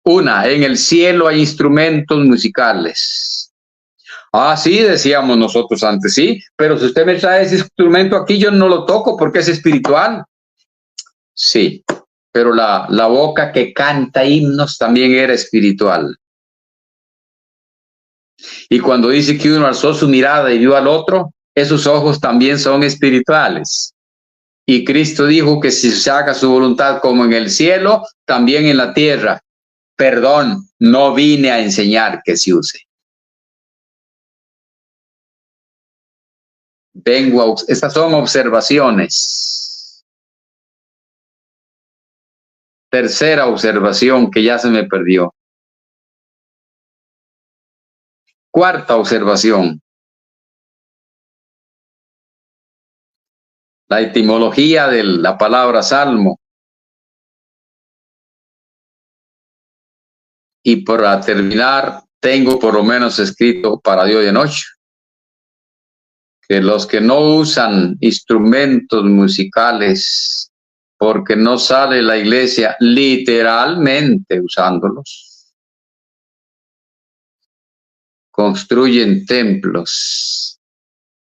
Una, en el cielo hay instrumentos musicales. Ah, sí, decíamos nosotros antes, sí, pero si usted me trae ese instrumento aquí, yo no lo toco porque es espiritual. Sí, pero la boca que canta himnos también era espiritual. Y cuando dice que uno alzó su mirada y vio al otro, esos ojos también son espirituales. Y Cristo dijo que si se haga su voluntad como en el cielo, también en la tierra. Perdón, no vine a enseñar que se use. Estas son observaciones. Tercera observación que ya se me perdió. Cuarta observación. La etimología de la palabra salmo. Y para terminar, tengo por lo menos escrito para hoy de noche que los que no usan instrumentos musicales porque no sale la iglesia literalmente usándolos, construyen templos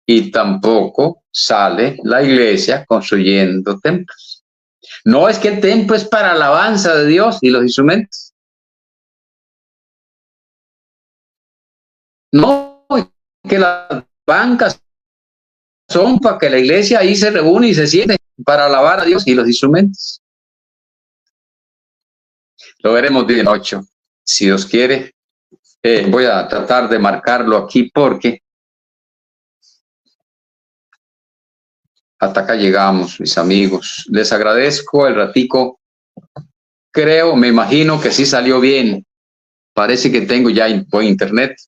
y tampoco sale la iglesia construyendo templos. No es que el templo es para alabanza de Dios y los instrumentos. No, que las bancas son para que la iglesia ahí se reúne y se siente para alabar a Dios y los instrumentos. Lo veremos de noche, si Dios quiere. Voy a tratar de marcarlo aquí porque hasta acá llegamos, mis amigos. Les agradezco el ratico. Creo, me imagino que sí salió bien. Parece que tengo ya buen internet.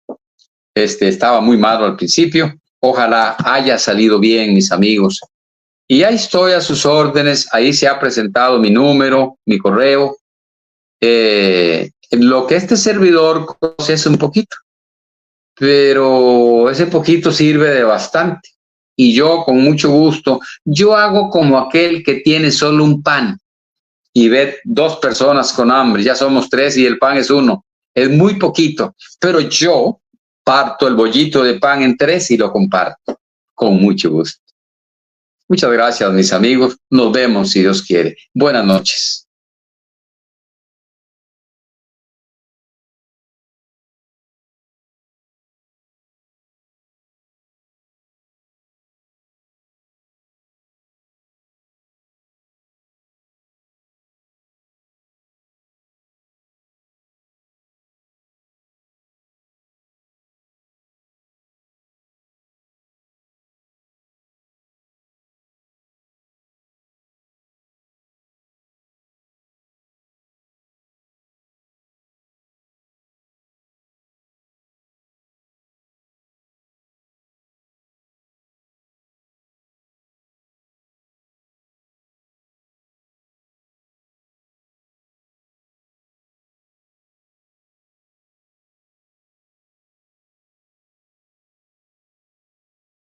Estaba muy malo al principio. Ojalá haya salido bien, mis amigos. Y ahí estoy a sus órdenes. Ahí se ha presentado mi número, mi correo. Lo que este servidor conoce es un poquito, pero ese poquito sirve de bastante. Y yo, con mucho gusto, yo hago como aquel que tiene solo un pan y ve 2 personas con hambre. Ya somos 3 y el pan es 1. Es muy poquito, pero yo parto el bollito de pan en 3 y lo comparto con mucho gusto. Muchas gracias, mis amigos. Nos vemos si Dios quiere. Buenas noches.